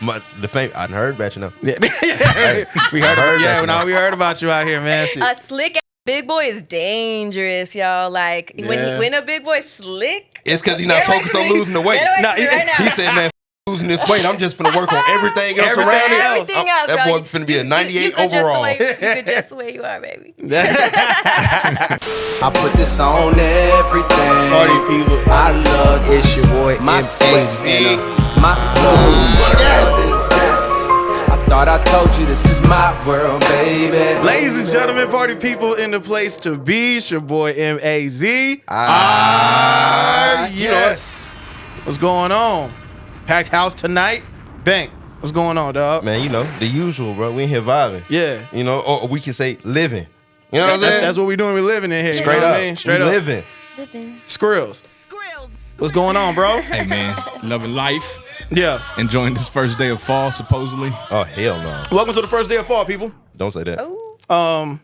I heard about you now. Yeah. we heard about you out here, man. A slick big boy is dangerous, y'all. Like when a big boy slick, it's because he's not focused on losing the weight. No, he said, man, losing this weight, I'm just finna work on everything else around it. Everything else, that boy finna be a 98 overall. You could just the way you are, baby. I put this on everything. Party people, I love it's your boy my MAZ. My clothes. I thought I told you this is my world, baby. Ladies and gentlemen, party people in the place to be. It's your boy MAZ. Yes. What's going on? Packed house tonight. Bank. What's going on, dog? Man, you know, the usual, bro. We in here vibing. Yeah. You know, or we can say living. You know what I'm saying? That's what we doing. We living in here. Straight you know up. What I mean? Straight up. Living. Skrills. What's going on, bro? Hey, man. Loving life. Yeah. Enjoying this first day of fall, supposedly. Oh, hell no. Welcome to the first day of fall, people. Don't say that.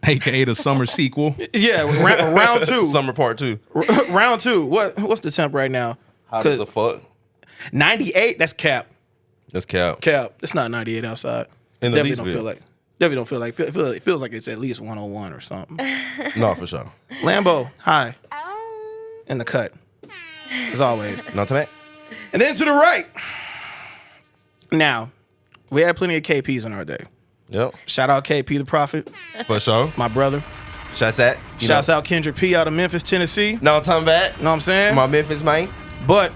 AKA the summer sequel. Yeah, round two. Summer part 2. Round 2. What's the temp right now? Hot as a fuck. 98. That's cap. That's cap. Cap. It's not 98 outside. Definitely don't feel like. It feels like it's at least 101 or something. No, for sure. Lambo, hi. In the cut. As always. Not to that. And then to the right. Now, we had plenty of KPs in our day. Yep. Shout out KP the Prophet. For sure. My brother. Shouts out. Shouts out Kendrick P out of Memphis, Tennessee. No, I'm talking back. Know what I'm saying? My Memphis, man. But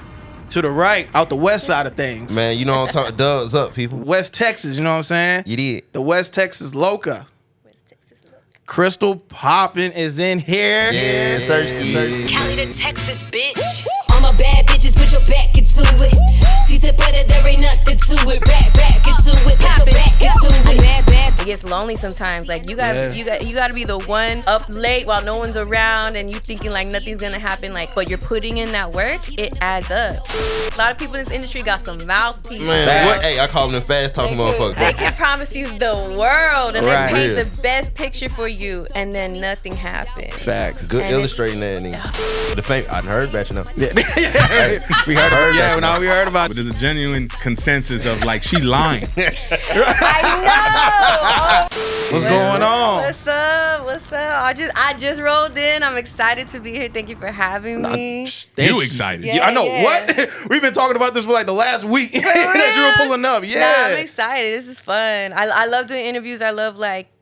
to the right, out the west side of things. Man, you know what I'm talking. Dubs up, people. West Texas, you know what I'm saying? You did. The West Texas Loca. Krystall Poppin is in here. Yeah, search. Cali to Texas, bitch. All my bad bitches, put your back into it. See the better, there ain't nothing to it. Back into it, put your back into it. Bad. It gets lonely sometimes. Like you gotta be the one up late while no one's around, and you thinking like nothing's gonna happen. Like, but you're putting in that work. It adds up. A lot of people in this industry got some mouthpieces. Man, what? Hey, I call them fast talking motherfuckers. They can promise you the world, and Right. they paint the best picture for you, and then nothing happens. Facts. Good And illustrating that. Nigga. I heard about you now. Yeah. We heard about But there's a genuine consensus of like, she lying. I know. What's going on. What's up? I just rolled in. I'm excited to be here. Thank you for having me. You excited. Yeah. I know. What? We've been talking about this for like the last week that you were pulling up. Yeah. Nah, I'm excited. This is fun. I love doing interviews. I love like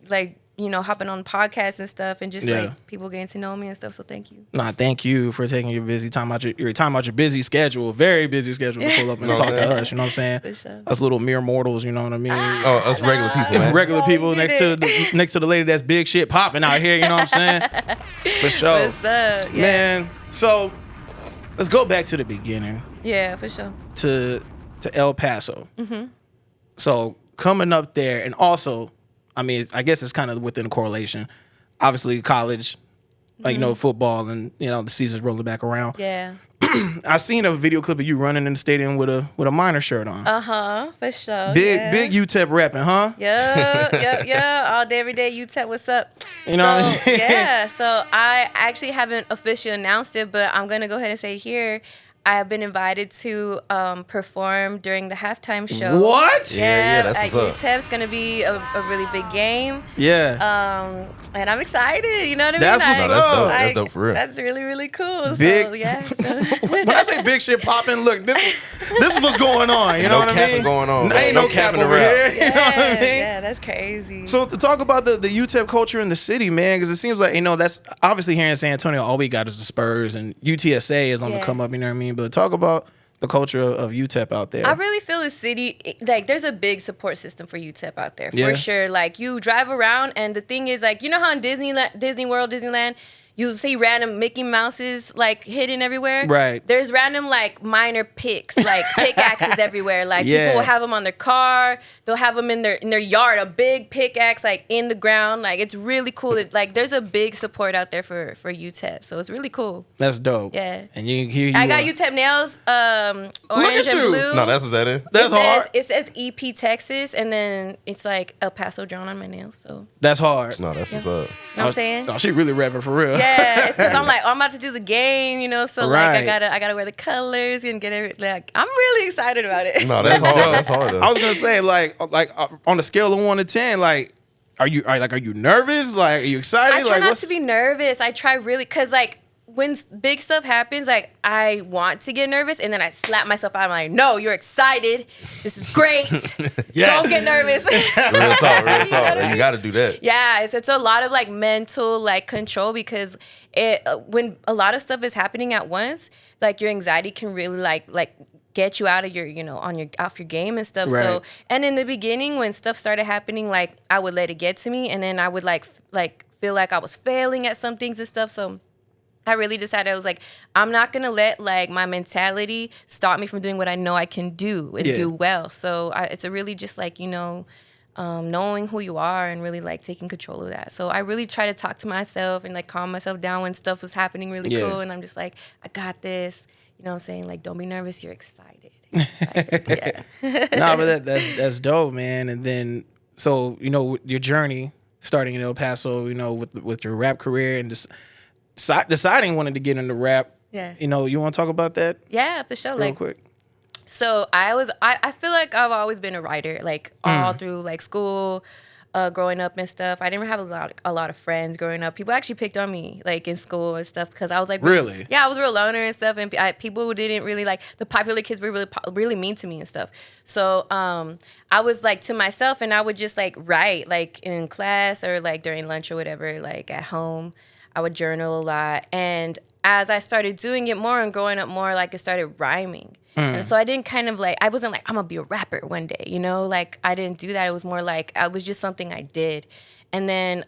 hopping on podcasts and stuff, and just like people getting to know me and stuff. So thank you. Nah, thank you for taking your busy time out your busy schedule, very busy schedule to pull up and talk to us. You know what I'm saying? For sure. Us little mere mortals. You know what I mean? Oh, us regular people, man. Regular people next to the lady that's big shit popping out here. You know what I'm saying? For sure. What's up? Yeah. Man. So let's go back to the beginning. Yeah, for sure. To El Paso. Mm-hmm. So coming up there, and also, I mean, I guess it's kind of within a correlation. Obviously, college, like, football, and, the season's rolling back around. Yeah. I seen a video clip of you running in the stadium with a Minor shirt on. For sure. Big UTEP repping, huh? Yep. All day, every day, UTEP, what's up? You know what I mean? Yeah. So I actually haven't officially announced it, but I'm going to go ahead and say here, I have been invited to perform during the halftime show. What? Yeah, that's at what's up. UTEP's gonna be a really big game. Yeah. And I'm excited. You know what I mean? That's what's up. That's dope for real. That's really, really cool. Big. So, yeah. When I say big shit popping, look, this is what's going on. You know what I mean? No capping going on. Ain't no cap over here. You know what I mean? Yeah, that's crazy. So to talk about the UTEP culture in the city, man, because it seems like, that's obviously here in San Antonio, all we got is the Spurs, and UTSA is on the come up, you know what I mean? But talk about the culture of UTEP out there. I really feel the city, like, there's a big support system for UTEP out there, Yeah. for sure. Like, you drive around, and the thing is, like, you know how in Disney World, Disneyland, you see random Mickey Mouses, like, hidden everywhere? Right. There's random, like, minor picks, like, pickaxes everywhere. Like, Yeah. people will have them on their car. They'll have them in their yard, a big pickaxe, like, in the ground. Like, it's really cool. Like, there's a big support out there for UTEP. So it's really cool. That's dope. Yeah. And you I got UTEP nails, orange at and you. blue. No, that's what's that in. That's hard. It says EP Texas, and then it's like El Paso drawn on my nails. So, That's hard. No, that's what's up. you know what I'm saying? Oh, she really repping for real. Yeah, it's because I'm like, oh, I'm about to do the game, you know. So Right. like, I gotta wear the colors and get it. Like, I'm really excited about it. No, that's hard. That's hard. Though. I was gonna say like on a scale of 1 to 10, like are you nervous? Like, are you excited? I try like, not to be nervous. I try really, cause like when big stuff happens, like I want to get nervous, and then I slap myself out. I'm like, no, you're excited. This is great. Yes. Don't get nervous. Real talk. You got to do that. Yeah, it's a lot of like mental like control, because when a lot of stuff is happening at once, like your anxiety can really like get you out of your, off your game and stuff. Right. So, and in the beginning when stuff started happening, like I would let it get to me, and then I would like feel like I was failing at some things and stuff. So I really decided, I was like, I'm not gonna let like my mentality stop me from doing what I know I can do and do well. So it's a really just like, knowing who you are and really like taking control of that. So I really try to talk to myself and like calm myself down when stuff was happening really cool. And I'm just like, I got this. You know what I'm saying? Like, don't be nervous. You're excited. Yeah. Nah, but that's dope, man. And then, so, your journey starting in El Paso, with your rap career and just deciding wanted to get into rap. Yeah. You want to talk about that? Yeah, for sure. Real Like, quick. So I feel like I've always been a writer, like all through like school, growing up and stuff. I didn't have a lot of friends growing up. People actually picked on me like in school and stuff because I was like, really? Yeah, I was real loner and stuff, and people who didn't really like the popular kids were really mean to me and stuff. So I was like to myself, and I would just like write like in class or like during lunch or whatever, like at home. I would journal a lot, and as I started doing it more and growing up more, like it started rhyming. And so I didn't I wasn't like, I'm gonna be a rapper one day, like I didn't do that. It was more like, I was just something I did. And then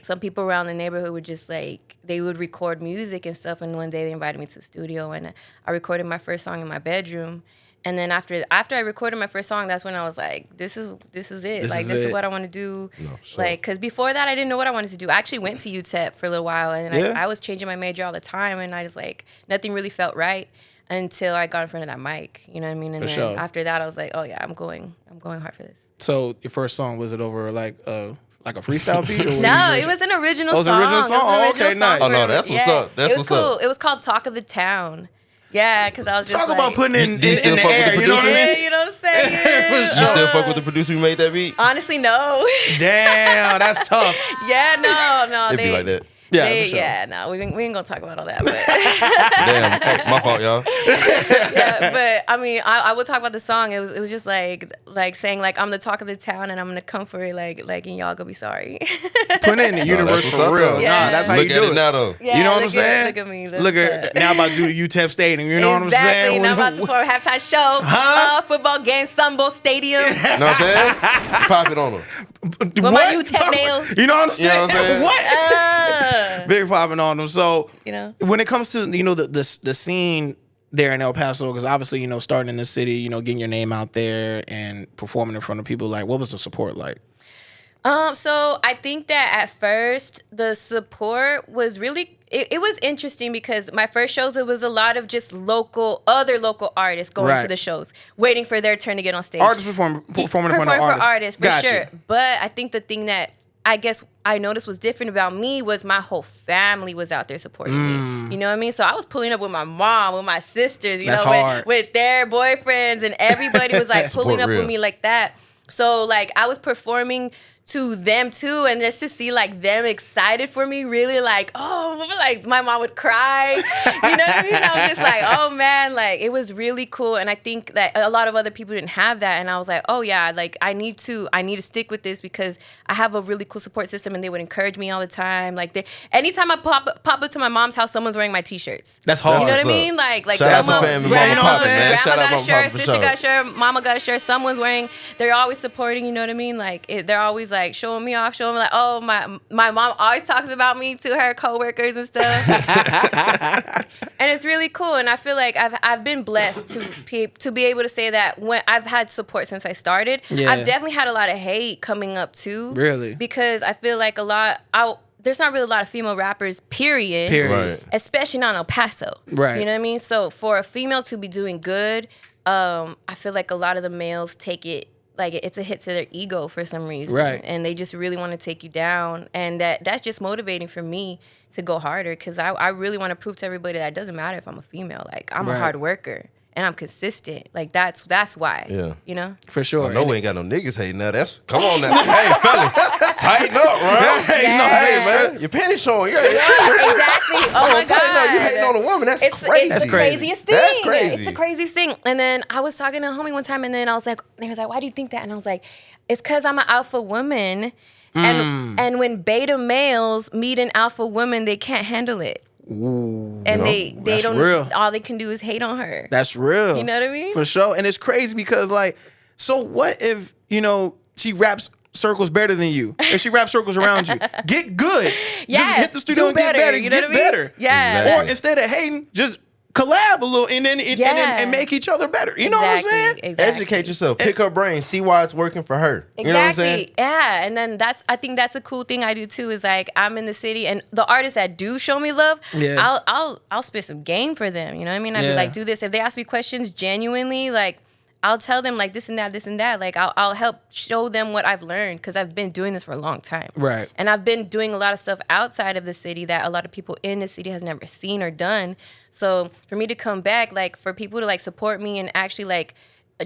some people around the neighborhood would just like, they would record music and stuff. And one day they invited me to the studio, and I recorded my first song in my bedroom. And then after I recorded my first song, that's when I was like, this is it. This is what I want to do. No, for sure. Like, because before that, I didn't know what I wanted to do. I actually went to UTEP for a little while, and I was changing my major all the time, and I just like, nothing really felt right until I got in front of that mic. You know what I mean? And then after that, I was like, oh yeah, I'm going hard for this. So your first song, was it over like a freestyle beat? Or No, it was an original song. It was an original song? Oh, okay, nice. Oh no, that's what's up. That's what's cool. up. It was called Talk of the Town. Yeah, because I was just talk like, about putting in the air. You know what I mean? Yeah, you know what I'm saying? You still fuck with the producer who made that beat? Honestly, no. Damn, that's tough. Yeah, no. It'd be like that. Yeah, for sure. Yeah, no, we ain't gonna talk about all that. But Damn, hey, my fault, y'all. yeah, but I mean, I would talk about the song. It was just like saying like, I'm the talk of the town, and I'm gonna come for it, like, and y'all gonna be sorry. Put it in the universe for real. Yeah. Nah, that's how Look you at do it it. now, though. Yeah, You know what I'm saying? Look at me. Look at now about to do the UTEP Stadium. You know what I'm saying? Exactly. Now about to perform a halftime show. Football game, Sunbowl Stadium. You know what I'm saying? Pop it on them. With my UTEP nails. You know what I'm saying? You know what I'm saying? What? Big popping on them. So when it comes to the scene there in El Paso, because obviously starting in the city, getting your name out there and performing in front of people, like what was the support like? So I think that at first the support was really it was interesting, because my first shows, it was a lot of just other local artists going to the shows, waiting for their turn to get on stage. Artists performing in front of artists. For sure. But I think the thing that I guess I noticed was different about me was my whole family was out there supporting me. You know what I mean? So I was pulling up with my mom, with my sisters, with their boyfriends, and everybody was like pulling up with me like that. So like I was performing to them too, and just to see like them excited for me, really like, oh, like my mom would cry. You know what I mean? I was just like, oh man, like it was really cool. And I think that a lot of other people didn't have that, and I was like, oh yeah, like I need to stick with this, because I have a really cool support system, and they would encourage me all the time. Like anytime I pop up to my mom's house, someone's wearing my t-shirts. That's hard. You know what I mean? Like shout someone, out to Mama Poppin, man. Shout grandma out got a Mama shirt, Poppin for sister sure. got a shirt, mama got a shirt, someone's wearing. They're always supporting. You know what I mean? Like they're always like showing me off, showing me like, oh, my mom always talks about me to her coworkers and stuff. And it's really cool. And I feel like I've been blessed to be able to say that when I've had support since I started. Yeah. I've definitely had a lot of hate coming up too. Really? Because I feel like there's not really a lot of female rappers, period. Right. Especially not in El Paso. Right. You know what I mean? So for a female to be doing good, I feel like a lot of the males take it like it's a hit to their ego for some reason. Right. And they just really want to take you down. And that's just motivating for me to go harder, because I really want to prove to everybody that it doesn't matter if I'm a female. Like, I'm a hard worker and I'm consistent. Like, that's why. Yeah. You know? For sure. I know we ain't got no niggas hating now. Come on now. Hey, fellas, tighten up, right? Hey, man, your panties showing. Yeah, Exactly. Oh my tighten up. You God. hating on a woman. That's crazy. It's the craziest thing. That's crazy. It's the craziest thing. And then I was talking to a homie one time, and then I was like, he was like, why do you think that? And I was like, it's because I'm an alpha woman. And when beta males meet an alpha woman, they can't handle it. Ooh, and they don't. Real. All they can do is hate on her. That's real. You know what I mean? For sure. And it's crazy because, like, so what if, she raps circles better than you? If she raps circles around you, get good. Yeah, just hit the studio and get better. You know get what I mean? better. Yeah. Exactly. Or instead of hating, just collab a little and make each other better. You know what I'm saying? Exactly. Educate yourself. Pick her brain. See why it's working for her. Exactly. You know what I'm saying? Yeah. And then I think that's a cool thing I do too, is like, I'm in the city, and the artists that do show me love, I'll spit some game for them. You know what I mean? I'd be like, do this. If they ask me questions genuinely, like, I'll tell them like this and that. Like, I'll help show them what I've learned, because I've been doing this for a long time. Right. And I've been doing a lot of stuff outside of the city that a lot of people in the city has never seen or done. So for me to come back, like, for people to like support me and actually like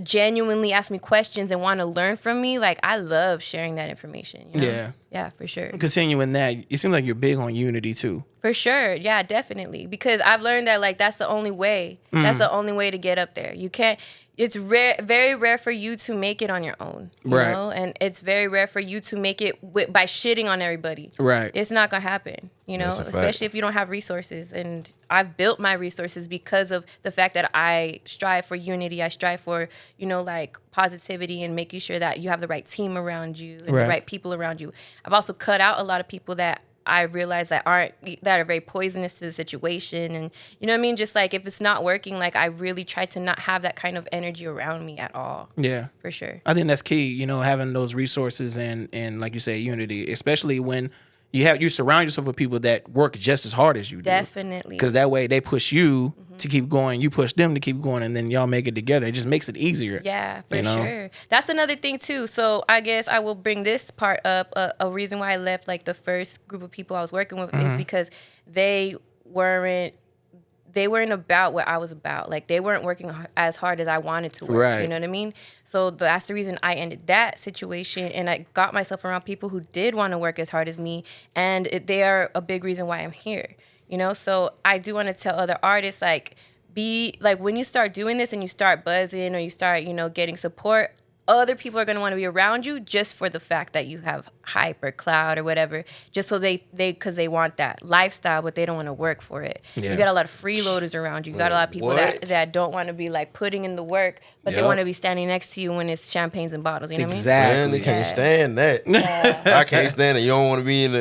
genuinely ask me questions and want to learn from me, like, I love sharing that information. You know? Yeah. Yeah, for sure. Continuing that, it seems like you're big on unity too. For sure. Yeah, definitely. Because I've learned that, like, that's the only way. That's the only way to get up there. You can't. It's rare, very rare for you to make it on your own, you know? And it's very rare for you to make it by shitting on everybody. Right. It's not gonna happen, you know, That's a fact. especially if you don't have resources. And I've built my resources because of the fact that I strive for unity. I strive for, like, positivity and making sure that you have the right team around you and the right people around you. I've also cut out a lot of people that I realize that are very poisonous to the situation. And you know what I mean? Just like, if it's not working, like, I really try to not have that kind of energy around me at all. Yeah. For sure. I think that's key, having those resources and like you say, unity, especially when you surround yourself with people that work just as hard as you do. Definitely. Because that way they push you to keep going, you push them to keep going, and then y'all make it together. It just makes it easier. Yeah, for sure. That's another thing too. So I guess I will bring this part up. A reason why I left, like, the first group of people I was working with is because they weren't about what I was about. Like, they weren't working as hard as I wanted to work. Right. You know what I mean? So that's the reason I ended that situation, and I got myself around people who did want to work as hard as me, and they are a big reason why I'm here. So I do want to tell other artists, like, when you start doing this and you start buzzing or you start, getting support, other people are going to want to be around you just for the fact that you have hype or clout or whatever, just so because they want that lifestyle, but they don't want to work for it. You got a lot of freeloaders around you. You got a lot of people that don't want to be, like, putting in the work, but they want to be standing next to you when it's champagnes and bottles. You know what I mean? Man, they can't stand that. I can't stand it. You don't want to be in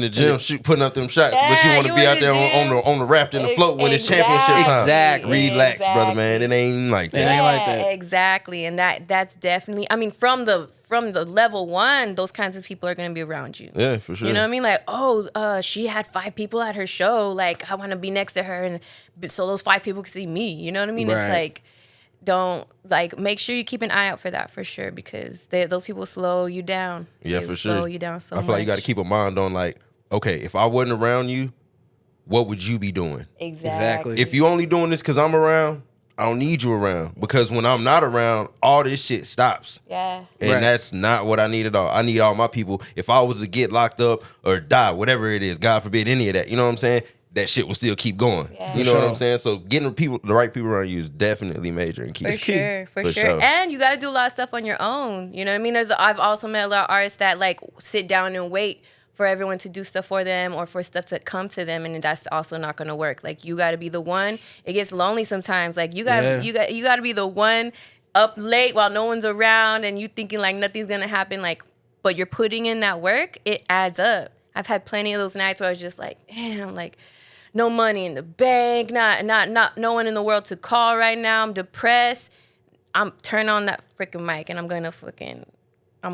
the gym putting up them shots, but you want to be out there on the raft in the float when it's championship time. Exactly. Relax, brother, man. It ain't like that. It ain't like that. Exactly. And that's definitely, I mean, from the level one, those kinds of people are going to be around you. Yeah, for sure. You know what I mean? Like, she had 5 people at her show. Like, I want to be next to her, and so those 5 people can see me. You know what I mean? Right. It's like, make sure you keep an eye out for that, for sure, because those people slow you down. Yeah, They for sure. Slow you down so much. I feel like you got to keep a mind on, like, okay, if I wasn't around you, what would you be doing? Exactly. If you only doing this because I'm around, I don't need you around, because when I'm not around, all this shit stops. Yeah. And that's not what I need at all. I need all my people. If I was to get locked up or die, whatever it is, God forbid any of that, you know what I'm saying? That shit will still keep going. Yeah. You know what I'm saying? So getting the right people around you is definitely major and key. For sure. And you got to do a lot of stuff on your own. You know what I mean? I've also met a lot of artists that, like, sit down and wait for everyone to do stuff for them or for stuff to come to them, and that's also not going to work. Like, you got to be the one. It gets lonely sometimes. Like, you got to be the one up late while no one's around, and you thinking like nothing's going to happen. Like, but you're putting in that work. It adds up. I've had plenty of those nights where I was just like, damn, like, no money in the bank, not no one in the world to call right now. I'm depressed. I'm turn on that freaking mic, and I'm gonna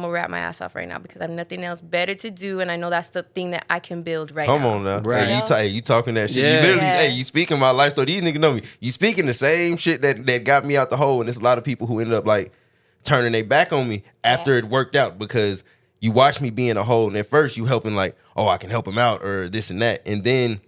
wrap my ass off right now because I have nothing else better to do, and I know that's the thing that I can build right now. Come on now. Right. Hey, you talking that shit. Yeah. You literally, Yeah. you speaking my life, so these niggas know me. You speaking the same shit that got me out the hole, and there's a lot of people who ended up, like, turning their back on me after it worked out, because you watch me be in a hole, and at first you helping like, oh, I can help him out or this and that. And then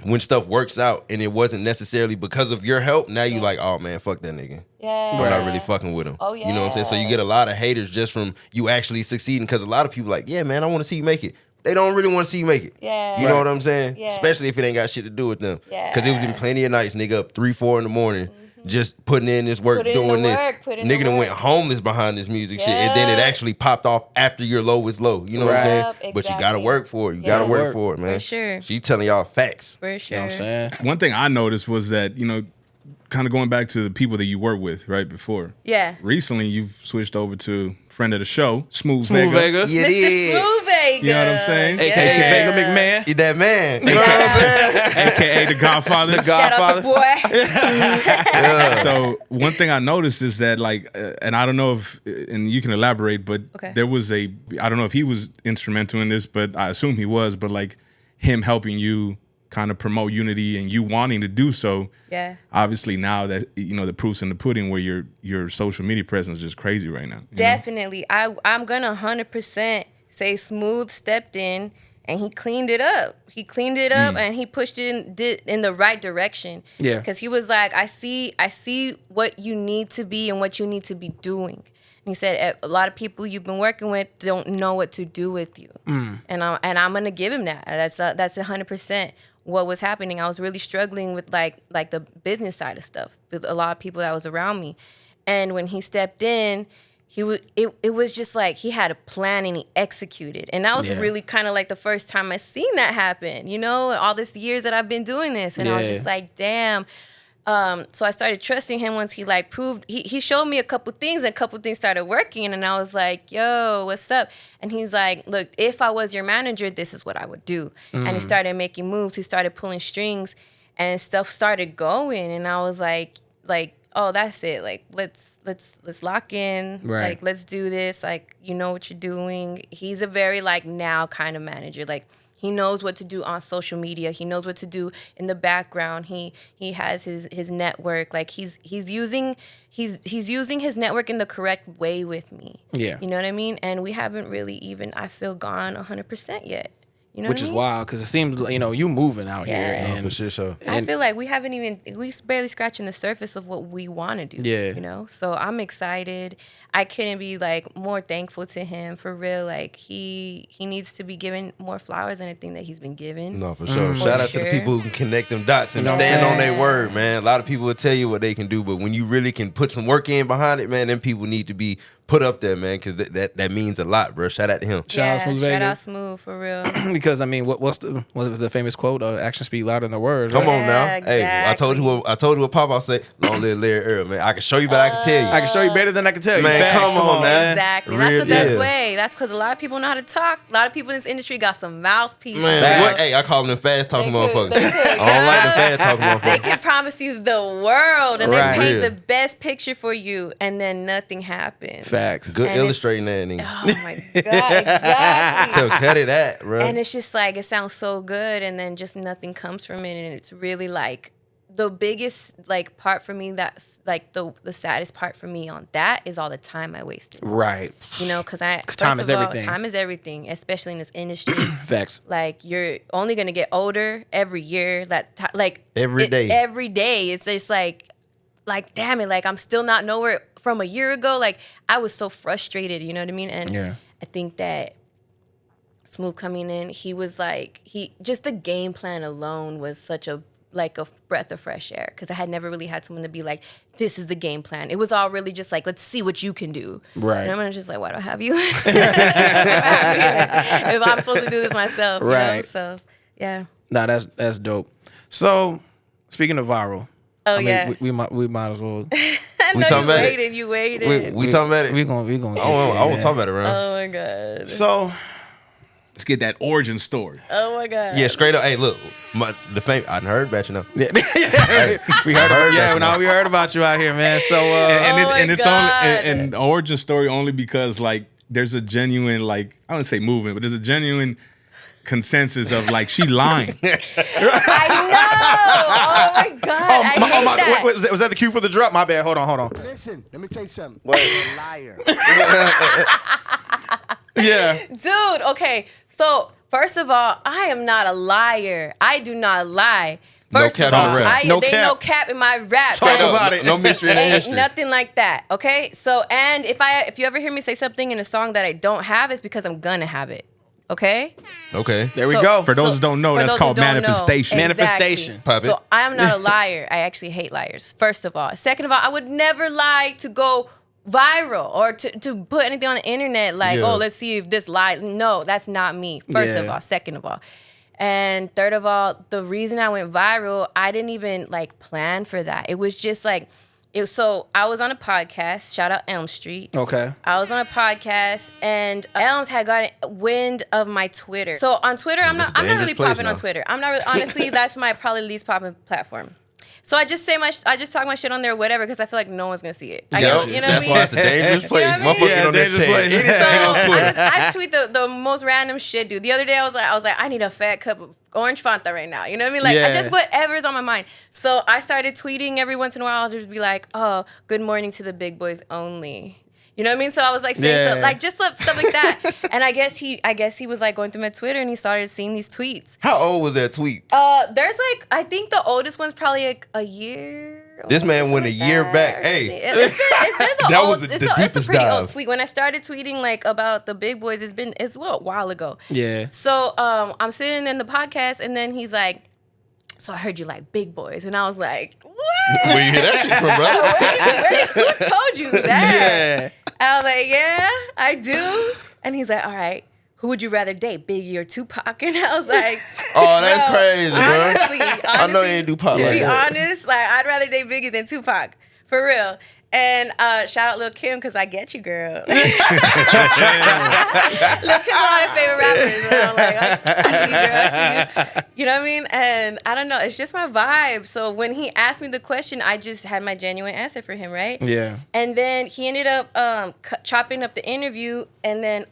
when stuff works out and it wasn't necessarily because of your help, now you like, oh man, fuck that nigga. Yeah. We're not really fucking with him. Oh, yeah. You know what I'm saying? So you get a lot of haters just from you actually succeeding, because a lot of people like, yeah, man, I want to see you make it. They don't really want to see you make it. Yeah. You know what I'm saying? Yeah. Especially if it ain't got shit to do with them. Yeah. Because it was been plenty of nights, nigga, up 3, 4 in the morning, just putting in this work, doing this. Nigga done went homeless behind this music shit, and then it actually popped off after your low is low. You know what I'm saying? Exactly. But you gotta work for it. You gotta work for it, man. For sure. She telling y'all facts. For sure. You know what I'm saying? One thing I noticed was that, you know, kind of going back to the people that you work with right before. Yeah. Recently, you've switched over to friend of the show, Smooth Smooth Vega. Vega. Yeah, Mr. Smooth Vega. You know what I'm saying? AKA Vega McMahon. You that man. You know what I'm saying? AKA the Godfather. Shout out the boy. So one thing I noticed is that, like, and I don't know if, and you can elaborate, but there was I don't know if he was instrumental in this, but I assume he was, but like him helping you kind of promote unity and you wanting to do so. Yeah. Obviously now that, you know, the proof's in the pudding where your social media presence is just crazy right now. Definitely. I'm going to 100% say Smooth stepped in and he cleaned it up. He cleaned it up and he pushed it in the right direction. Yeah. Because he was like, I see what you need to be and what you need to be doing. And he said, a lot of people you've been working with don't know what to do with you. And I'm going to give him that. That's 100% what was happening. I was really struggling with like the business side of stuff with a lot of people that was around me. And when he stepped in, it was just like he had a plan and he executed. And that was really kind of like the first time I seen that happen, you know, all these years that I've been doing this. And I was just like, damn. So I started trusting him once he like proved, he showed me a couple things and a couple things started working. And I was like, yo, what's up? And he's like, look, if I was your manager, this is what I would do. And he started making moves. He started pulling strings and stuff started going. And I was like, oh, that's it. Like, let's lock in. Right. Like, let's do this. Like, you know what you're doing. He's a very like now kind of manager. Like, he knows what to do on social media. He knows what to do in the background. He has his network. Like he's using his network in the correct way with me. Yeah. You know what I mean? And we haven't really even, I feel, gone 100% yet. You know Which what is I mean? wild, because it seems, you know, you moving out here. Yeah. And For sure. I feel like we barely scratching the surface of what we want to do. Yeah. You know? So I'm excited. I couldn't be like more thankful to him for real. Like he needs to be given more flowers than anything that he's been given. No, for sure. Shout out to the people who can connect them dots and You know what I'm stand on saying? their word, man. A lot of people will tell you what they can do, but when you really can put some work in behind it, man, then people need to be put up there, man, because that means a lot, bro. Shout out to him. Shout out Smooth Vega. Shout out Smooth for real. Because I mean, what was the famous quote? Actions speak louder than the words. Come right? on now. Exactly. Hey, I told you what Papa say. Long live Larry Earl, man. I can show you, but I can tell you. I can show you better than I can tell you. Man, Facts. come on, man. Exactly. That's the best Yeah. way. That's because a lot of people know how to talk. A lot of people in this industry got some mouthpieces. Man, Facts. what? Hey, I call them fast talking They could, motherfuckers. they could. I don't like the fast talking They motherfuckers. can promise you the world and Right. they paint Real. the best picture for you and then nothing happens. Facts. Good And illustrating that, it's- nigga. Oh my God, exactly. So cut it at, bro. And it's just like, it sounds so good and then just nothing comes from it. And it's really like the biggest like part for me, that's like the saddest part for me on that is all the time I wasted. Right. You know, because time is everything. Time is everything, especially in this industry. Facts. Like you're only gonna get older every year. Every day. Every day. It's just like damn it. Like I'm still not nowhere from a year ago. Like I was so frustrated. You know what I mean? And Yeah. I think that Smooth coming in, he was like just the game plan alone was such a breath of fresh air, because I had never really had someone to be like, this is the game plan. It was all really just like, let's see what you can do. Right. And I'm just like, why do I have you? If I'm supposed to do this myself. You know? Right. So, yeah. Nah, that's dope. So, speaking of viral, Oh, I mean, yeah. we might as well. I know talking you about it? waited. You waited. We talking about it? We gonna get to it, I won't man. talk about it, bro. Oh, my God. So, Let's get that origin story. Oh, my God. Yeah, straight up. Hey, look, I done heard about you now. yeah, we heard about we heard about you out here, man. So, And it's God. only an origin story only because like there's a genuine, like, I wouldn't say movement, but there's a genuine consensus of like she lying. I know. Oh my god. I hate that. Wait, was that the cue for the drop? My bad. Hold on. Listen, let me tell you something. What? You're a liar. Yeah. Dude, okay. So, first of all, I am not a liar. I do not lie. First cap of all, in the rap. No there ain't cap. no cap in my rap. Talk man. about it. No mystery in the Ain't history. nothing like that. Okay? So, and if you ever hear me say something in a song that I don't have, it's because I'm gonna have it. Okay? Okay. There we So- go. For those who don't know, for that's those called who don't know, manifestation. Manifestation. Pop it. So I am not a liar. I actually hate liars. First of all. Second of all, I would never lie to go viral or to put anything on the internet like, Yeah. oh, let's see if this lie. No, that's not me. First of Yeah. all. Second of all. And third of all, the reason I went viral, I didn't even like plan for that. It was just like, so I was on a podcast, shout out Elm Street. Okay. I was on a podcast and Elms had gotten wind of my Twitter. So on Twitter, I'm not really dangerous place popping on now. Twitter. I'm not really, honestly, that's my probably least popping platform. So I just talk my shit on there, or whatever, because I feel like no one's gonna see it. You know what I That's mean? why it's a dangerous place. You know what I mean? Motherfucker Yeah, on there dangerous saying place. anything on Twitter. I tweet the most random shit, dude. The other day I was like, I need a fat cup of orange Fanta right now. You know what I mean? Like, Yeah. I just whatever's on my mind. So I started tweeting every once in a while. I'll just be like, oh, good morning to the big boys only. You know what I mean? So I was like saying Yeah. stuff, like just stuff like that. And I guess he was like going through my Twitter and he started seeing these tweets. How old was that tweet? There's like, I think the oldest one's probably like a year. This man went a something year like back. that. Hey. There's a That old, was the it's a deepest pretty dive. old tweet. When I started tweeting like about the big boys, it's a while ago. Yeah. So I'm sitting in the podcast and then he's like, so I heard you like big boys. And I was like, what? Where you hear that shit from, bro? Who told you that? Yeah. I was like, yeah, I do. And he's like, all right, who would you rather date, Biggie or Tupac? And I was like, Oh, that's bro, crazy, bro. honestly, I know you ain't do pop to like be that. honest, like I'd rather date Biggie than Tupac, for real. And shout out Lil Kim, because I get you, girl. Lil Kim's one of my favorite rappers. And I'm like, I see you, girl, I see you. You know what I mean? And I don't know, it's just my vibe. So when he asked me the question, I just had my genuine answer for him, right? Yeah. And then he ended up chopping up the interview, and then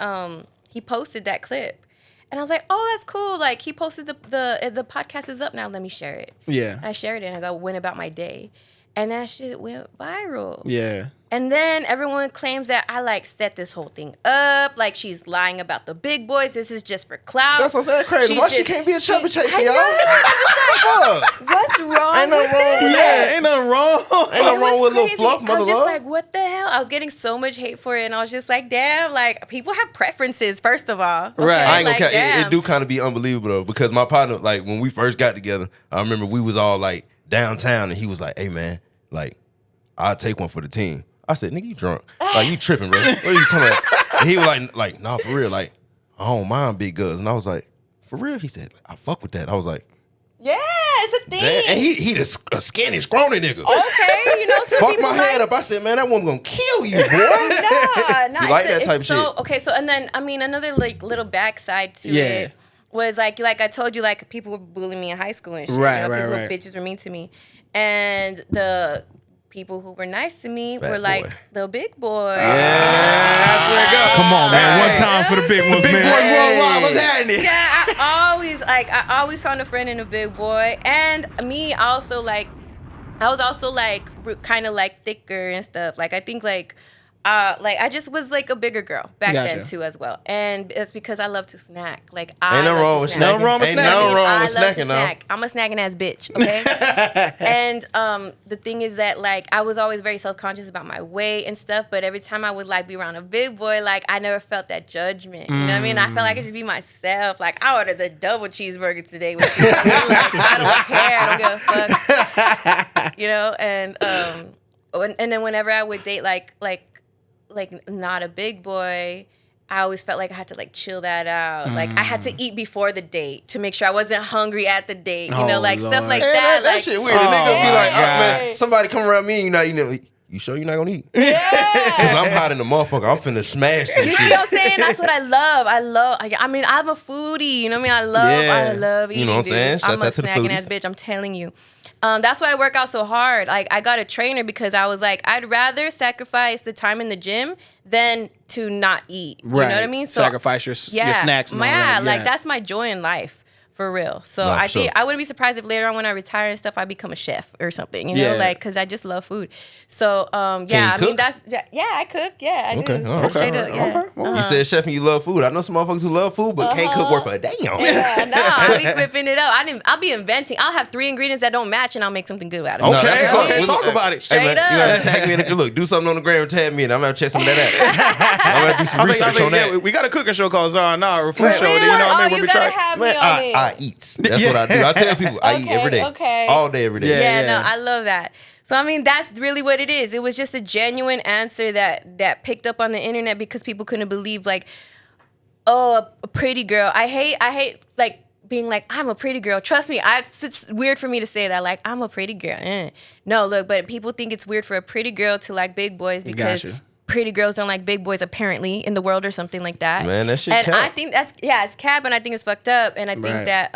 he posted that clip. And I was like, oh, that's cool. Like, he posted the podcast is up now. Let me share it. Yeah. I shared it, and I went about my day. And that shit went viral. Yeah. And then everyone claims that I like set this whole thing up, like she's lying about the big boys. This is just for clout. That's what I'm saying. Crazy. She's Why she just- can't be a chubby chaser, I y'all? know. Fuck. What's wrong? Ain't nothing with wrong with that? Yeah, ain't nothing wrong. Ain't nothing wrong It was with a little crazy. fluff, mother I was just love. like, what the hell? I was getting so much hate for it, and I was just like, damn, like people have preferences. First of all, okay? Right. I ain't gonna Like, cap. damn. It do kind of be unbelievable though, because my partner, like when we first got together, I remember we was all like downtown, and he was like, "Hey man, like I'll take one for the team." I said, "Nigga, you drunk? Like you tripping, bro? What are you talking about?" And he was like, "Nah, for real. Like I don't mind big guns." And I was like, "For real?" He said, "I fuck with that." I was like, Yeah, it's a thing. "Damn." And he a skinny, scrawny nigga. Okay, you know, some Fuck people my head like, up. I said, "Man, that one gonna kill you, boy." Nah, You like it's that type of it's so, shit? Okay, so and then I mean another like little backside to Yeah. it was like I told you, like people were bullying me in high school and shit. Right, you know, right, people right. bitches were mean to me, and the people who were nice to me Fat were like boy. the big boy. That's where it goes. Come on, man. One Hey. time for the big ones, Big boy man. worldwide. What's happening? Yeah, I always found a friend in a big boy, and me also like, I was also like kind of like thicker and stuff. Like I think like I just was like a bigger girl back Gotcha. then too as well, and it's because I love to snack. Like Ain't I nothing love wrong to with snack. Nothing wrong with Ain't snacking. nothing wrong I with love to snacking, though. snack. I'm a snacking ass bitch, okay? And the thing is that like I was always very self-conscious about my weight and stuff, but every time I would like be around a big boy, like I never felt that judgment. You know what I mean? I felt like I could just be myself. Like I ordered the double cheeseburger today with cheese. Like, I don't care. I don't give a fuck. You know, and then whenever I would date like not a big boy, I always felt like I had to like chill that out. Like I had to eat before the date to make sure I wasn't hungry at the date. You know, Oh, like stuff Lord. like Man, that. that Like, shit weird. The nigga be like, yeah. man, somebody come around me and you not eating. You sure you're not gonna eat? Cause I'm hot in the motherfucker. I'm finna smash some you shit. see what I'm saying? That's what I love. I mean, I'm a foodie. You know what I mean? I love Yeah. eating. You know what I'm saying? Dude. I'm Shout a out to the snacking foodies. ass bitch. I'm telling you. That's why I work out so hard. Like, I got a trainer because I was like, I'd rather sacrifice the time in the gym than to not eat. You know what I mean? So sacrifice your snacks and all that. Yeah. Like, that's my joy in life. For real. So I think I wouldn't be surprised if later on when I retire and stuff, I become a chef or something, you know, like, because I just love food. So, I mean, I cook. Yeah, I do. Okay. Straight up, yeah. Okay. You said chef and you love food. I know some motherfuckers who love food but can't cook worth a damn. Yeah, I'll be whipping it up. I'll be inventing. I'll have 3 ingredients that don't match and I'll make something good out of it. Okay, talk about it. Straight up. You gotta tag me in look, do something on the gram and tag me and I'm gonna check some of that out. I'm gonna do some research on that. Yeah, we got a cooking show called or food show. You know what I mean? You gotta have me on it. I eat. That's what I do. I tell people I eat every day. Okay. All day, every day. Yeah, no, I love that. So I mean, that's really what it is. It was just a genuine answer that picked up on the internet because people couldn't believe, like, oh, a pretty girl. I hate like being like, I'm a pretty girl. Trust me, it's weird for me to say that. Like, I'm a pretty girl. No, look, but people think it's weird for a pretty girl to like big boys because pretty girls don't like big boys apparently in the world or something like that. Man, that shit. And cap. I think it's cap, and I think it's fucked up, and I think that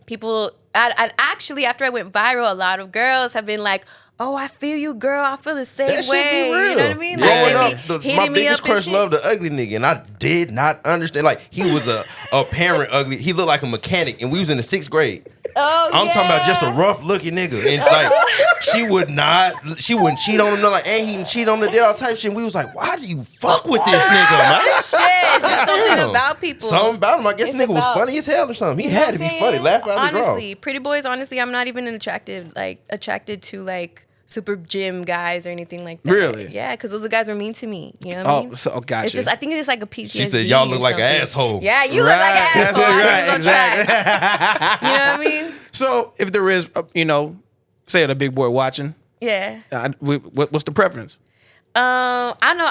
people, and actually, after I went viral, a lot of girls have been like, oh, I feel you, girl. I feel the same That shit way. be real. You know what I mean? Growing Like, up, my biggest crush loved the ugly nigga, and I did not understand. Like, he was a parent ugly. He looked like a mechanic, and we was in the 6th grade. Oh, I'm talking about just a rough looking nigga, and like she wouldn't cheat on him, like, and he didn't cheat on the did all type of shit. And we was like, why do you fuck with this nigga, man? Yeah, just something about people. Something about him. I guess nigga was funny as hell or something. He had to be funny. Laugh out the draw. Honestly, pretty boys. Honestly, I'm not even attracted to like super gym guys or anything like that. Really? Yeah, because those guys were mean to me. You know what I mean? Gotcha. It's just, I think it's like a PTSD. She said, y'all look like an asshole. Yeah, you look like an asshole. Right, exactly. You know what I mean? So if there is, say a big boy watching. Yeah. What's the preference? I know.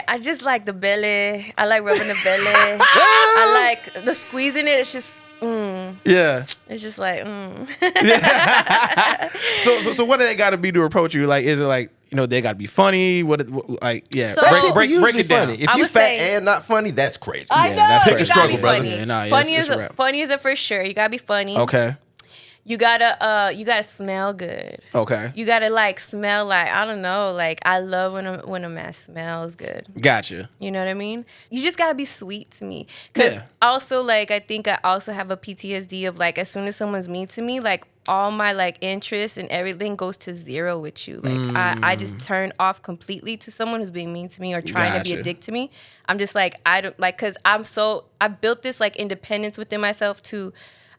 I just like the belly. I like rubbing the belly. I like the squeezing it. It's just. Yeah. It's just like. So what do they got to be to approach you? Like, is it like, they got to be funny? So, break it down. Funny. If you fat and not funny, that's crazy. I know. That's you crazy. gotta Struggle, be brother. funny. Yeah, nah, funny it's is a wrap. funny is a for sure. You gotta be funny. Okay. You gotta smell good. Okay. You gotta like smell like, I don't know, like I love when a man smells good. Gotcha. You know what I mean? You just gotta be sweet to me. Cause also like I think I also have a PTSD of like as soon as someone's mean to me, like all my like interest and everything goes to zero with you. Like I just turn off completely to someone who's being mean to me or trying to be a dick to me. I'm just like, I don't like, cause I built this like independence within myself to.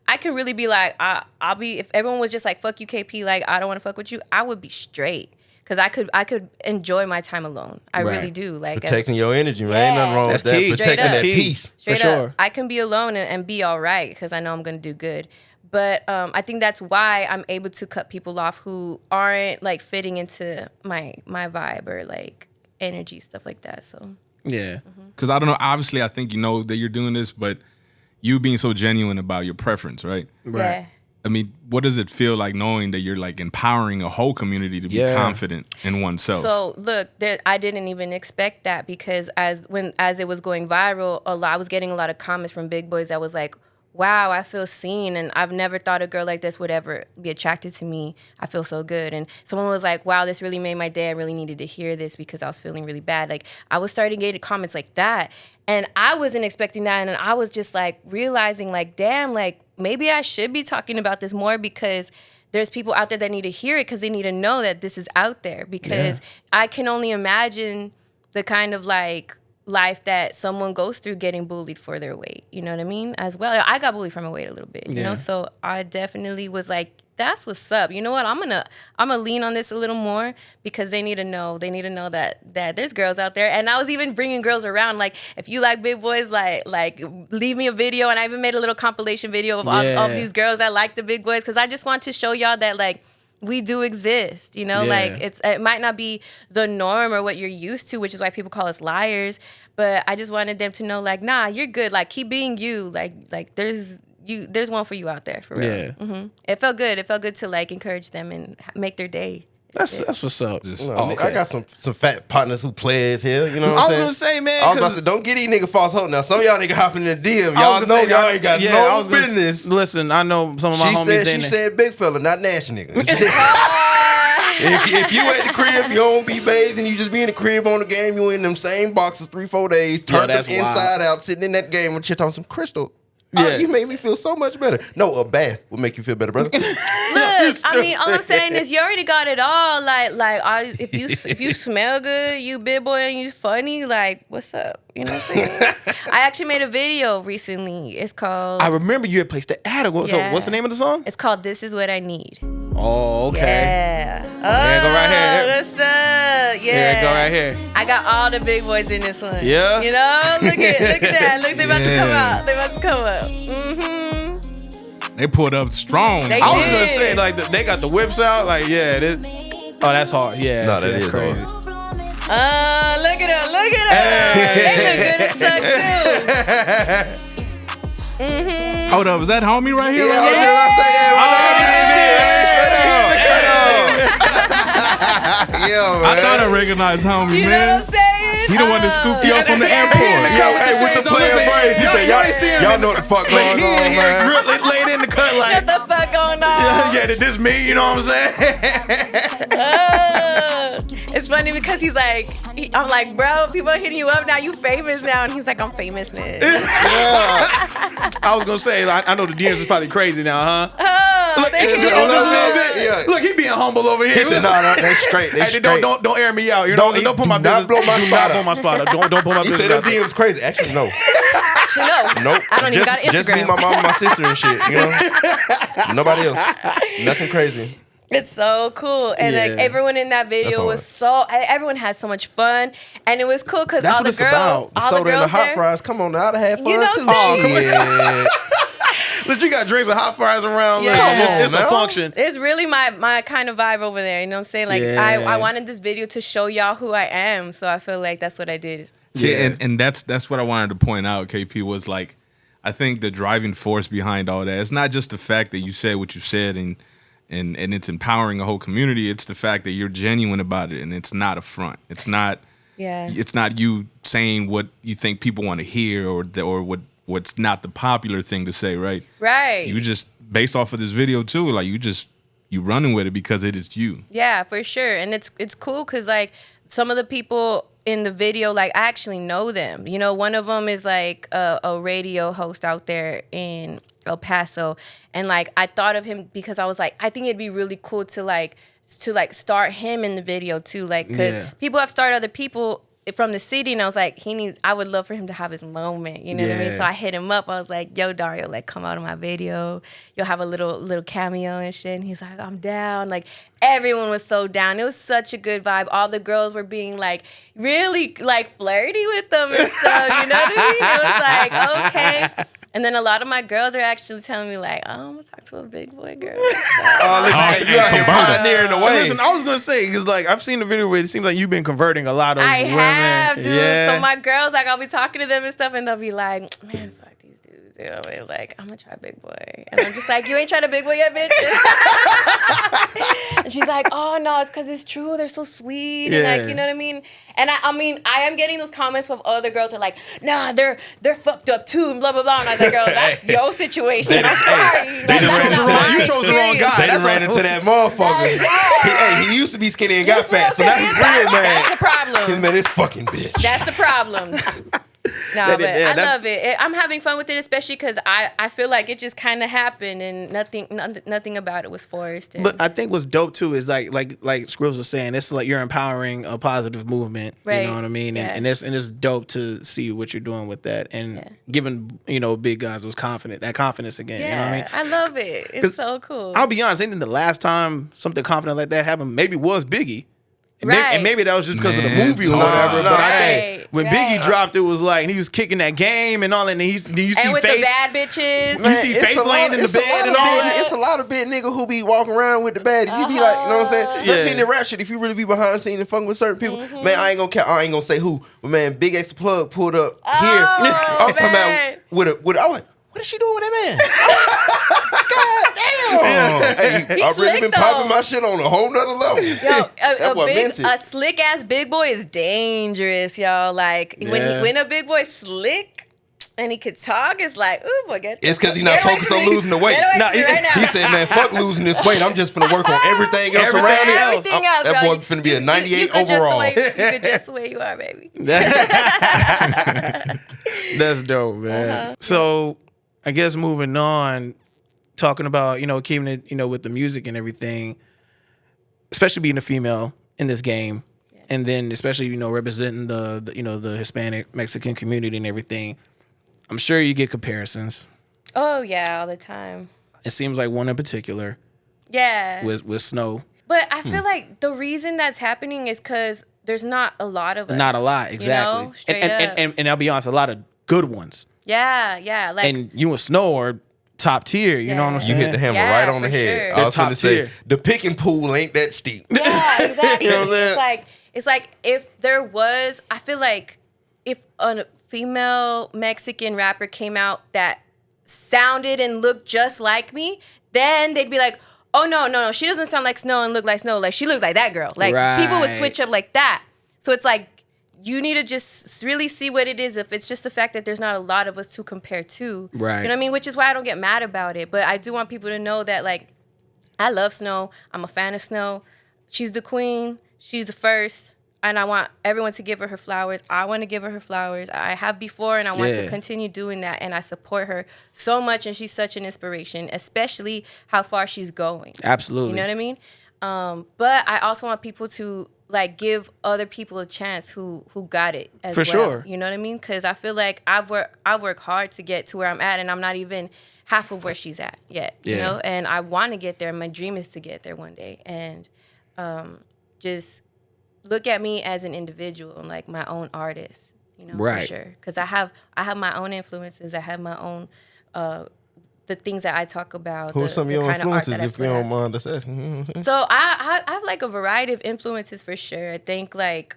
I can really be like, I'll be, if everyone was just like, fuck you, KP, like, I don't want to fuck with you, I would be straight. Because I could enjoy my time alone. I really do. Like protecting your energy, man. Ain't nothing wrong with that. Key. Protecting that peace. Straight up. I can be alone and be all right because I know I'm going to do good. But I think that's why I'm able to cut people off who aren't like fitting into my vibe or like energy, stuff like that. So yeah. Because I don't know, obviously I think you know that you're doing this, but you being so genuine about your preference, right? Right. Yeah. I mean, what does it feel like knowing that you're like empowering a whole community to be confident in oneself? So look, I didn't even expect that because as it was going viral, I was getting a lot of comments from big boys that was like, wow, I feel seen, and I've never thought a girl like this would ever be attracted to me. I feel so good. And someone was like, wow, this really made my day. I really needed to hear this because I was feeling really bad. Like, I was starting getting comments like that, and I wasn't expecting that, and I was just, like, realizing, like, damn, like, maybe I should be talking about this more because there's people out there that need to hear it because they need to know that this is out there because I can only imagine the kind of, like, life that someone goes through getting bullied for their weight, you know what I mean? As well, I got bullied for my weight a little bit, you know. So I definitely was like, "That's what's up." You know what? I'm gonna lean on this a little more because they need to know. They need to know that there's girls out there, and I was even bringing girls around. Like, if you like big boys, like leave me a video, and I even made a little compilation video of all these girls that like the big boys because I just want to show y'all that like. We do exist, you know, like it might not be the norm or what you're used to, which is why people call us liars. But I just wanted them to know, like, nah, you're good. Like, keep being you. Like there's one for you out there, for real. Yeah. It felt good. It felt good to like encourage them and make their day. That's what's up. I got some fat partners who play as hell. You know what I'm saying? I was gonna say, man. I was about to say, don't get these niggas false hope. Now, some of y'all niggas hopping in the DM. Y'all know y'all ain't got no business. Listen, I know some of my homies. She said big fella, not Nash nigga. if you at the crib, you don't be bathing, you just be in the crib on the game, you in them same boxes 3-4 days, turn them inside out, sitting in that game with shit on some Krystall. Yeah. You made me feel so much better. No, a bath would make you feel better, brother. Look, I mean, all I'm saying is you already got it all. If you smell good, you big boy, and you funny, like, what's up? You know what I'm saying? I actually made a video recently. It's called... I remember you had placed the ad. So what's the name of the song? It's called This Is What I Need. Oh, okay. Yeah. There go right here. What's up? Yeah. There go right here. I got all the big boys in this one. Yeah. You know? Look at that. Look, they about to come out. They about to come up. Mm-hmm. They pulled up strong. I was gonna say, like, they got the whips out. Like, yeah, that's hard. Yeah, no, that's crazy. Hard. Look at them. Look at them. They look good as fuck, too. Mm-hmm. Hold up, is that homie right here? Yeah, I thought I recognized homie, you man. know what I'm saying? He the one that scooped you up from the airport. With the player braids. Y'all know what the fuck going on, man. Laid in the cut like, what the fuck going on? Yeah, this me, you know what I'm saying? It's funny because he's like, I'm like, bro, people are hitting you up now. You famous now, and he's like, I'm famous now. I was gonna say, like, I know the DMs is probably crazy now, huh? Look, thank you. just a little bit. Yeah. Look, he being humble over here. No, they straight. They straight. Don't air me out. You know, don't put my business. Blow my spot blow my spot up. Don't put my business. He said them DMs crazy. Actually, no. Actually, no. Nope. I don't even got Instagram. Just me, my mom, and my sister, and shit. You know, nobody else. Nothing crazy. It's so cool, and like everyone in that video was everyone had so much fun, and it was cool because all the girls, the soda and the hot fries. Come on, now, I'd have fun you know too. Yeah. Look, you got drinks and hot fries around. Yeah. It's a function. It's really my kind of vibe over there. You know what I'm saying? Like I wanted this video to show y'all who I am, so I feel like that's what I did. Yeah, and that's what I wanted to point out. KP was like, I think the driving force behind all that. It's not just the fact that you said what you said and it's empowering a whole community. It's the fact that you're genuine about it, and it's not a front. It's not. Yeah. It's not you saying what you think people want to hear or what's not the popular thing to say, right? Right. You just based off of this video too, like you running with it because it is you. Yeah, for sure, and it's cool because like some of the people in the video, like I actually know them. You know, one of them is like a radio host out there in El Paso, and like I thought of him because I was like, I think it'd be really cool to start him in the video too, like because people have started other people from the city, and I was like, I would love for him to have his moment, you know what I mean? So I hit him up. I was like, yo, Dario, like come out of my video. You'll have a little cameo and shit. And he's like, I'm down. Like everyone was so down. It was such a good vibe. All the girls were being like really like flirty with them and stuff. You know what I mean? It was like, okay. And then a lot of my girls are actually telling me like, oh, I'm gonna talk to a big boy girl. You out here pioneering the way. Listen, I was gonna say because like I've seen the video where it seems like you've been converting a lot of women. I have, dude. Yeah. So my girls, like, I'll be talking to them and stuff, and they'll be like, man, fuck these dudes. You know, and like, I'm gonna try big boy, and I'm just like, you ain't tried a big boy yet, bitch. And she's like, oh no, it's because it's true. They're so sweet, and like, you know what I mean. And I mean, I am getting those comments from other girls who are like, nah, they're fucked up too, and blah blah blah. And I was like, girl, that's your situation. I'm sorry. You chose the wrong guy. They just ran into that motherfucker. He used to be skinny and got fat, so now he's real mad. That's the problem. Man, this fucking bitch. That's the problem. No, but I love it. I'm having fun with it, especially because I feel like it just kind of happened and nothing about it was forced. But I think what's dope too is like Skrills was saying, it's like you're empowering a positive movement. Right. You know what I mean? And it's dope to see what you're doing with that and giving big guys that confidence again. Yeah, you know what I mean? I love it. It's so cool. I'll be honest. I think the last time something confident like that happened maybe was Biggie. And maybe that was just because of the movie or whatever. But I think when Biggie dropped, it was like, and he was kicking that game and all that. And you see with Faith, the bad bitches. You see Faith laying in the bed and all that. It's a lot of big nigga who be walking around with the baddies. You be like, you know what I'm saying? Especially in the rap shit, if you really be behind the scenes and fucking with certain people, man, I ain't gonna say who, but man, Big X Plug pulled up here. I'm talking about with I was like, what is she doing with that man? God damn. Hey, I've really been popping my shit on a whole nother level. Yo, a slick ass big boy is dangerous, y'all. Like when a big boy slick and he could talk, it's like, ooh, boy, it's because he's not focused on losing the weight. He said, man, fuck losing this weight. I'm just finna work on everything else around it. Everything else, that boy finna be a 98 overall. You could just the way you are, baby. That's dope, man. So I guess moving on, talking about, keeping it, with the music and everything, especially being a female in this game, and then especially, representing the Hispanic Mexican community and everything. I'm sure you get comparisons. Oh yeah, all the time. It seems like one in particular. Yeah. With Snow. But I feel like the reason that's happening is because there's not a lot of us. Not a lot, exactly. Straight up. And I'll be honest, a lot of good ones. Yeah. Like, and you and Snow are top tier. You know what I'm saying? You hit the hammer right on the head. Sure. I was going to say, the picking pool ain't that steep. Yeah, exactly. You know what I'm saying? It's like if there was, I feel like if a female Mexican rapper came out that sounded and looked just like me, then they'd be like, oh no, she doesn't sound like Snow and look like Snow. Like she looked like that girl. Like people would switch up like that. So it's like you need to just really see what it is. If it's just the fact that there's not a lot of us to compare to, right? You know what I mean? Which is why I don't get mad about it. But I do want people to know that like I love Snow. I'm a fan of Snow. She's the queen. She's the first. And I want everyone to give her flowers. I want to give her flowers. I have before, and I want to continue doing that. And I support her so much, and she's such an inspiration, especially how far she's going. Absolutely. You know what I mean? But I also want people to like give other people a chance who got it as well. For sure. You know what I mean? Because I feel like I've worked hard to get to where I'm at, and I'm not even half of where she's at yet. You know, and I want to get there. My dream is to get there one day, and just look at me as an individual and like my own artist, for sure. Because I have my own influences. I have my own the things that I talk about. Who are some of your influences, if you don't mind us asking? So I have like a variety of influences for sure. I think like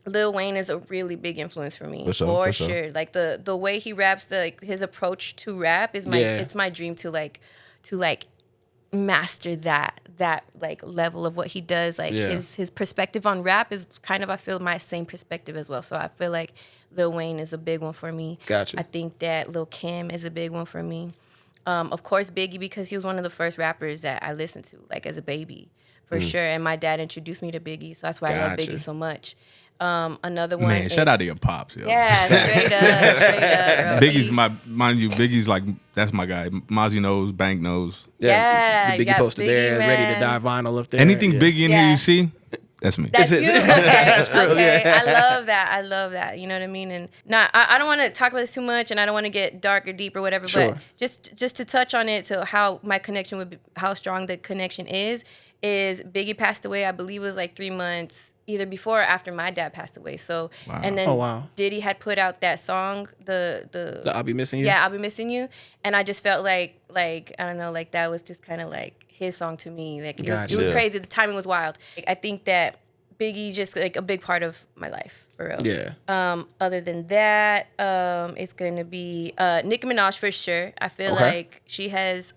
Lil Wayne is a really big influence for me, for sure. Like the way he raps, his approach to rap is it's my dream to master that like level of what he does. Like his perspective on rap is kind of, I feel, my same perspective as well. So I feel like Lil Wayne is a big one for me. Gotcha. I think that Lil Kim is a big one for me. Of course, Biggie, because he was one of the first rappers that I listened to, like as a baby, for sure. And my dad introduced me to Biggie, so that's why I love Biggie so much. Another one. Man, shout out to your pops, yo. Yeah, straight up. Biggie's Biggie's like, that's my guy. Mazi knows, Bank knows. Yeah, the Biggie poster Biggie, there, man. Ready to die vinyl up there. Anything Biggie in here you see, that's me. That's you? Okay. I love that. You know what I mean? And I don't want to talk about this too much, and I don't want to get dark or deep or whatever, but just to touch on it, to how my connection would be, how strong the connection is Biggie passed away, I believe it was like 3 months, either before or after my dad passed away. So, and then Diddy had put out that song, the I'll Be Missing You? Yeah, I'll Be Missing You. And I just felt like, I don't know, like that was just kind of like his song to me. Like it was crazy. The timing was wild. Like, I think that Biggie just like a big part of my life, for real. Yeah. Other than that, it's going to be Nicki Minaj for sure. I feel like she has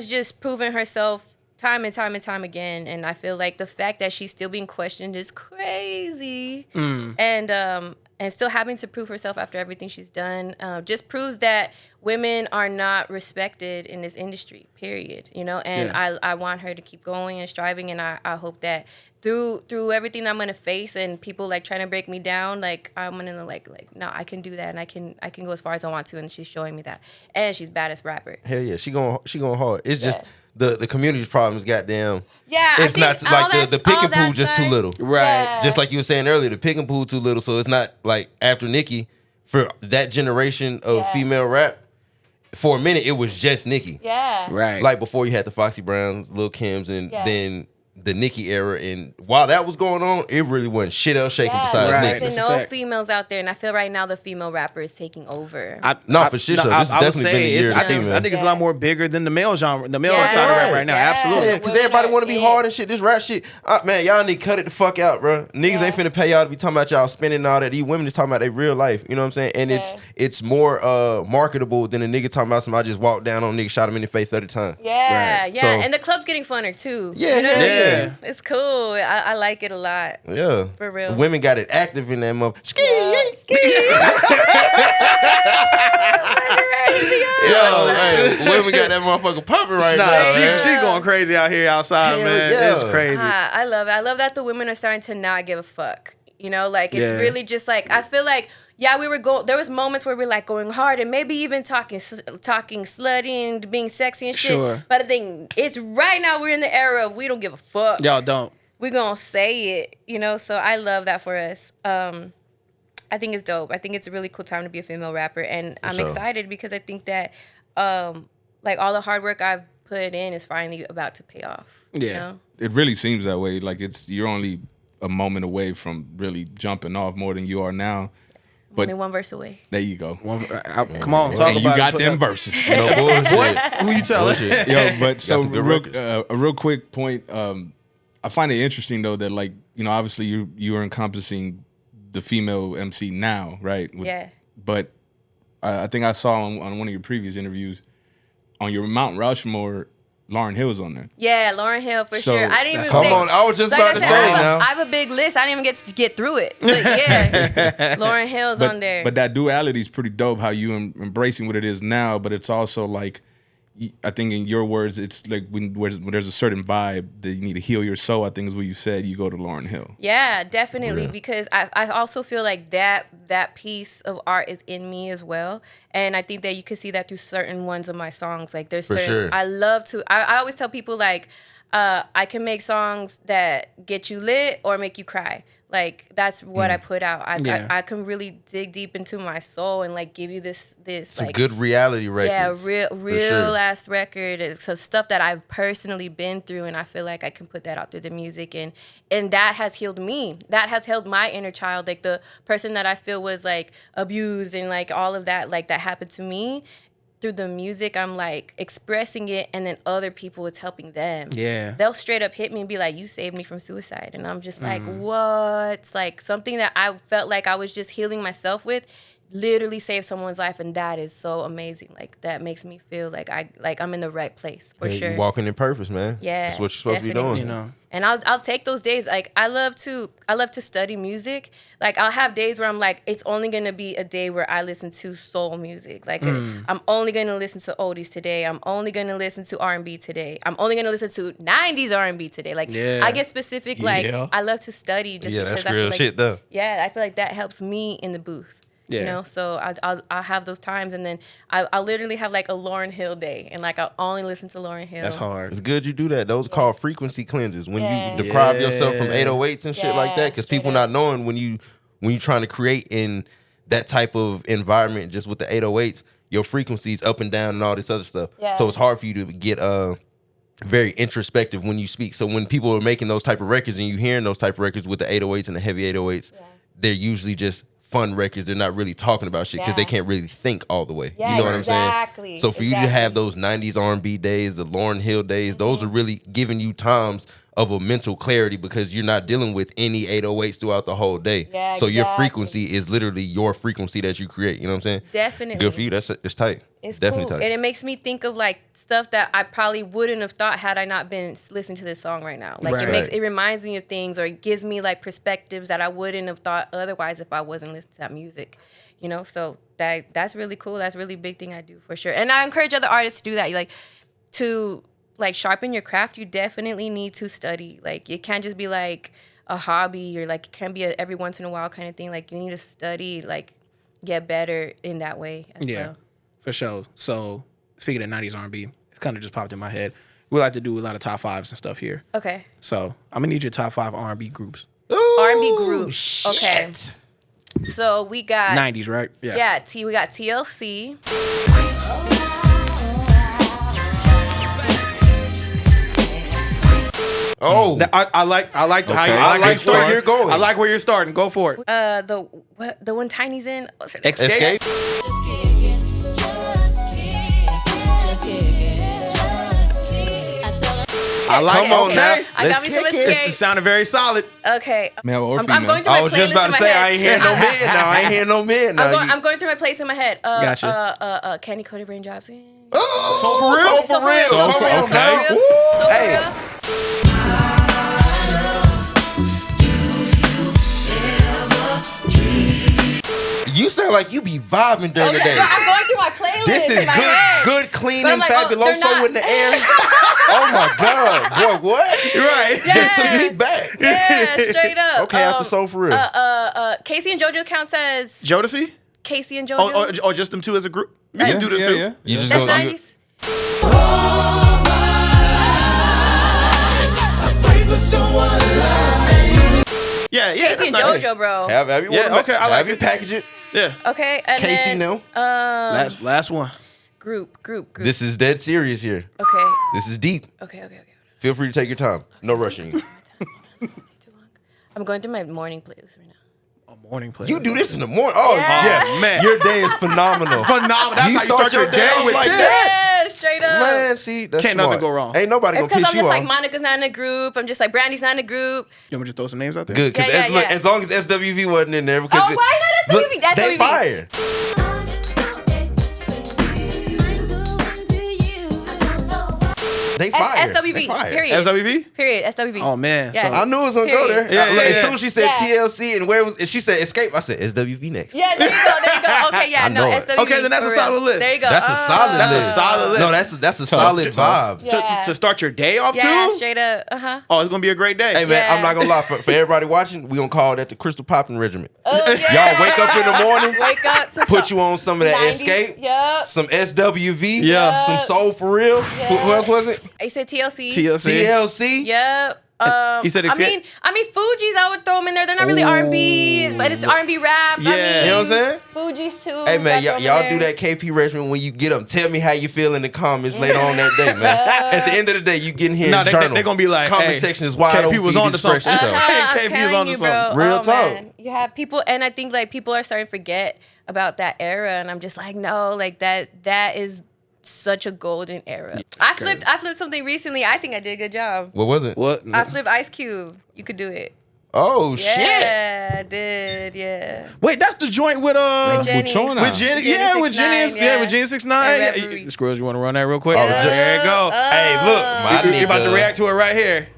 just proven herself time and time and time again, and I feel like the fact that she's still being questioned is crazy, and still having to prove herself after everything she's done just proves that women are not respected in this industry, period. And I want her to keep going and striving, and I hope that through everything that I'm gonna face and people like trying to break me down, like I'm gonna like no, I can do that, and I can go as far as I want to, and she's showing me that, and she's baddest rapper. Hell yeah, she going hard. It's just the community's problems, goddamn. Yeah, it's not like the pick and pool just too little, right? Yeah. Just like you were saying earlier, the pick and pool too little. So it's not like after Nicki, for that generation of female rap. For a minute, it was just Nicki. Yeah. Right. Like before you had the Foxy Browns, Lil Kims, and then the Nicki era, and while that was going on, it really wasn't shit else shaking besides right. Nicki. That's There's a no fact. females out there, and I feel right now the female rapper is taking over. For sure. So this has definitely been the year of the female. I think it's a lot more bigger than the male genre, the male Yeah. side of rap right now. Yeah. Absolutely. Yeah, because everybody want to be hard and shit. This rap shit, man, y'all need to cut it the fuck out, bro. Niggas ain't finna pay y'all to be talking about y'all spending and all that. These women is talking about their real life. You know what I'm saying? And it's more marketable than a nigga talking about somebody just walked down on nigga, shot him in the face 30 times. Yeah, Right. yeah, So- and the club's getting funner too. Yeah, You know what I mean? yeah. It's cool. I like it a lot. Yeah. For real. Women got it active in that motherfucker. Yo, hey, women got that motherfucker popping right now. man. She going crazy out here outside, Hell man. yeah. It's crazy. I love it. I love that the women are starting to not give a fuck. You know, like it's Yeah. really just like I feel like we were going. There was moments where we're like going hard and maybe even talking slutty and being sexy and shit. Sure. But I think it's right now we're in the era of we don't give a fuck. Y'all don't. We're gonna say it. You know, so I love that for us. I think it's dope. I think it's a really cool time to be a female rapper, and I'm sure. excited because I think that like all the hard work I've put in is finally about to pay off. Yeah. You know? It really seems that way. Like you're only a moment away from really jumping off more than you are now. But Only one verse away. there you go. Come on, talk And about you it. got Put them that- verses. No bullshit. Who you telling? Yo, but so some good records. a real quick point. I find it interesting though that like obviously you are encompassing the female MC now, right? Yeah. But I think I saw on one of your previous interviews on your Mount Rushmore, Lauryn Hill's on there. Yeah, Lauryn Hill for So, sure. I didn't even Come say. on, I was just Like about I to said, say I now. have a big list. I didn't even get to get through it. But yeah, Lauryn Hill's on there. But that duality is pretty dope. How you embracing what it is now, but it's also like, I think in your words, it's like when there's a certain vibe that you need to heal your soul. I think is what you said. You go to Lauryn Hill. Yeah, definitely. Because I also feel like that piece of art is in me as well. And I think that you can see that through certain ones of my songs. Like there's For certain, sure. I love to, I always tell people like, I can make songs that get you lit or make you cry. Like that's what I put out. I can really dig deep into my soul and like give you this Some like good reality records. yeah, real sure. ass record. It's some stuff that I've personally been through, and I feel like I can put that out through the music, and that has healed me. That has healed my inner child, like the person that I feel was like abused and like all of that, like that happened to me. Through the music, I'm like expressing it, and then other people, it's helping them. Yeah. They'll straight up hit me and be like, "You saved me from suicide," and I'm just like, "What?" It's like something that I felt like I was just healing myself with, literally saved someone's life, and that is so amazing. Like that makes me feel like I'm in the right place for Hey, sure. you walking in purpose, man. Yeah, That's what you're supposed to be definitely. doing. You know. And I'll take those days. Like I love to study music. Like I'll have days where I'm like, it's only gonna be a day where I listen to soul music. Like I'm only gonna listen to oldies today. I'm only gonna listen to R&B today. I'm only gonna listen to 90s R&B today. Like Yeah. I get specific. Like Yeah. I love to study just Yeah, because that's I feel real like, shit though. yeah, I feel like that helps me in the booth. Yeah. You know, so I'll have those times, and then I'll literally have like a Lauryn Hill day, and like I'll only listen to Lauryn Hill. That's hard. It's good you do that. Those are called frequency cleanses. When Yeah. you deprive yourself from Yeah. 808s and shit like Yeah, that, because people straight not knowing when you trying to create in that type of environment, just with the 808s, your frequencies up and down and all this other stuff. Yeah. So it's hard for you to get very introspective when you speak. So when people are making those type of records and you hearing those type of records with the 808s and the heavy 808s, they're usually just fun records. They're not really talking about shit because they Yeah. can't really think all the way. Yeah, you know what I'm saying? exactly, So for you to have those 90s R&B days, the Lauryn Hill days, those are really giving you times of a mental clarity because you're not dealing with any 808s throughout the whole day. Yeah, so your exactly. frequency is literally your frequency that you create. You know what I'm saying? Definitely. Good for you. It's tight. It's definitely cool. tight. And it makes me think of like stuff that I probably wouldn't have thought had I not been listening to this song right now. Like Right. it reminds me of things, or it gives me like perspectives that I wouldn't have thought otherwise if I wasn't listening to that music. You know, so that's really cool. That's a really big thing I do for sure. And I encourage other artists to do that. To sharpen your craft, you definitely need to study. Like it can't just be like a hobby, or like it can't be a every once in a while kind of thing. Like you need to study, like get better in that way as well. For sure. So speaking of 90s R&B, it's kind of just popped in my head. We like to do a lot of top fives and stuff here. Okay. So I'm gonna need your top 5 R&B groups. R&B groups. Okay. So we got 90s, right? Yeah, we got TLC. Oh, I like how you, Okay. I like where you're going. I like where you're starting. Go for it. The one Tiny's in. Escape. I like Come on now. I got me some Let's kick it. Escape. It sounded very solid. Okay. Male or I'm female? going through my I was just playlist about in to my say head. I ain't hearing no men now. I ain't hearing no men now. I'm going through my place in my head. Gotcha. Candy Coated Raindrops. So for real? So for real. So Come for- on okay. now. So Woo. for Hey. real. You sound like you be vibing during the day. I'm going through my playlist. This is in my head. good, clean, But I'm and like, oh, they're fabuloso not. in the air. Oh my God, boy, what? You're right. Just took me back. Yeah, straight up. Okay, after Soul for real. Casey and JoJo counts as Jodeci? Casey and JoJo. Or just them two as a group? We can do them yeah, too. yeah. You just That's go. 90s. Yeah, yeah. Casey That's and nice. JoJo, bro. Have you Yeah, okay, I like have you it. package it? Yeah. Okay, and Casey, then, no. Last one. Group. This is dead serious here. Okay. This is deep. Okay. Feel free to take your time. No rushing you. I'm going through my morning playlist right now. A morning play. You do this in the morning. Oh Yeah. yeah, Man. Your day is phenomenal. Phenomenal. That's You how you start your day off with like that. Yeah, straight up. Man, see, that's Can't smart. nothing go wrong. Ain't nobody It's gonna because piss I'm you just off. like Monica's not in a group. I'm just like Brandy's not in a group. You want me to just throw some names out there? Good, because Yeah, yeah. as long as SWV wasn't in there, because Oh, why not SWV? That's they SWV. fire. They fire. SWV. They fire. Period. SWV? Period. SWV. Oh, man. Yeah. So- I knew it was gonna go Period. there. Yeah, Like, yeah, as soon as she said yeah. TLC and where it was, and she said Escape, I said SWV next. Yeah, there you go. Okay, yeah, I no, know it. SWV. Okay, then that's for a real. solid list. There you go. That's a solid That's a list. solid list. No, that's a solid vibe. Yeah. To start your day off Yeah, too? straight up. Uh-huh. Oh, it's gonna be a great day. Hey man, Yeah. I'm not gonna lie. For everybody watching, we gonna call that the Krystall Poppin regimen. Oh, yeah. Y'all wake up in the morning, Wake up to put you on some of that 90s. Escape, Yup. some SWV, Yeah. some Soul for Real. Who else was it? You said TLC. TLC. TLC. Yep. He said I Escape. mean, Fuji's. I would throw them in there. They're not really R&B, but it's R&B rap. Yeah. I mean, You know what I'm saying? Fuji's too. Hey man, Gotta throw 'em y'all in do there. that KP regimen when you get them. Tell me how you feel in the comments later on that day, man. At the end of the day, you getting here. No, and they journal. gonna be like, comment hey, section is wide KP open. was for you on to to something. express yourself. I'm KP is telling onto you, something. bro. Real Oh, talk. man. You have people, and I think like people are starting to forget about that era, and I'm just like, no, like that is such a golden era. I flipped something recently. I think I did a good job. What was it? What? I flipped Ice Cube. You could do it. Oh shit! Yeah, I did. Yeah. Wait, that's the joint with Jenny. Buchona. with Jenny. Jenny Yeah, with Jenny. 6ix9ine, Yeah, with Jenny 6ix9ine. And Yeah, Reverie. Squirrels, you want to run that real quick? Oh, There you go. Hey, look, my You're about to nigga. react to it right here.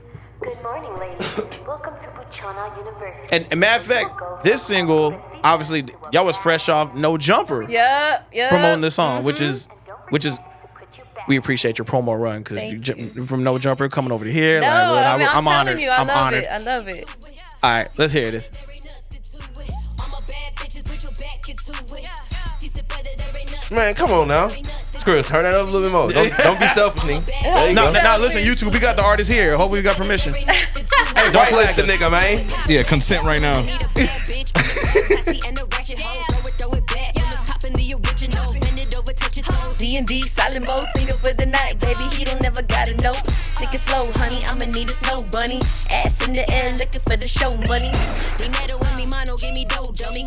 Good morning, ladies. Welcome to Buchona University. And matter of fact, this single, obviously, y'all was fresh off No Jumper Yep. promoting this song, which is we appreciate your promo run because Thank from No Jumper coming over to here. No, like, look, I mean, I'm telling honored. you, I I'm love honored. it. I love it. All right, let's hear this. Man, come on now. Squirrels, turn that up a little bit more. Don't be selfish, nigga. There you No, go. no, listen, YouTube, we got the artist here. Hopefully, we got permission. Hey, don't flex the nigga, man. Yeah, consent right now. D&D, silent mode, single for the night, baby. He don't never gotta know. Take it slow, honey. I'ma need a snow bunny. Ass in the air, looking for the show money.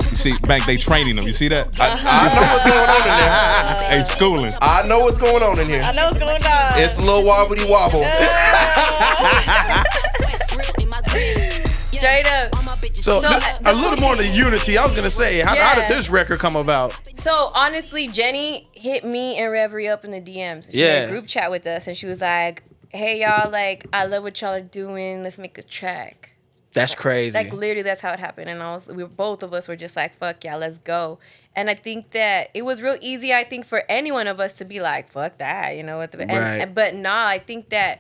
You see, Bank, they training them. You see that? I know what's going on in there. Hey, schooling. I know what's going on in here. I know what's going on. It's a little wobbly wobble. Straight up. So, a little more than Unity. I was gonna say, how Yeah. did this record come about? So honestly, Jenny hit me and Reverie up in the DMs. She Yeah. had a group chat with us, and she was like, "Hey y'all, like I love what y'all are doing. Let's make a track." That's crazy. Like literally, that's how it happened. And both of us were just like, "Fuck yeah, let's go." And I think that it was real easy. I think for any one of us to be like, "Fuck that," you know what? Right. But nah, I think that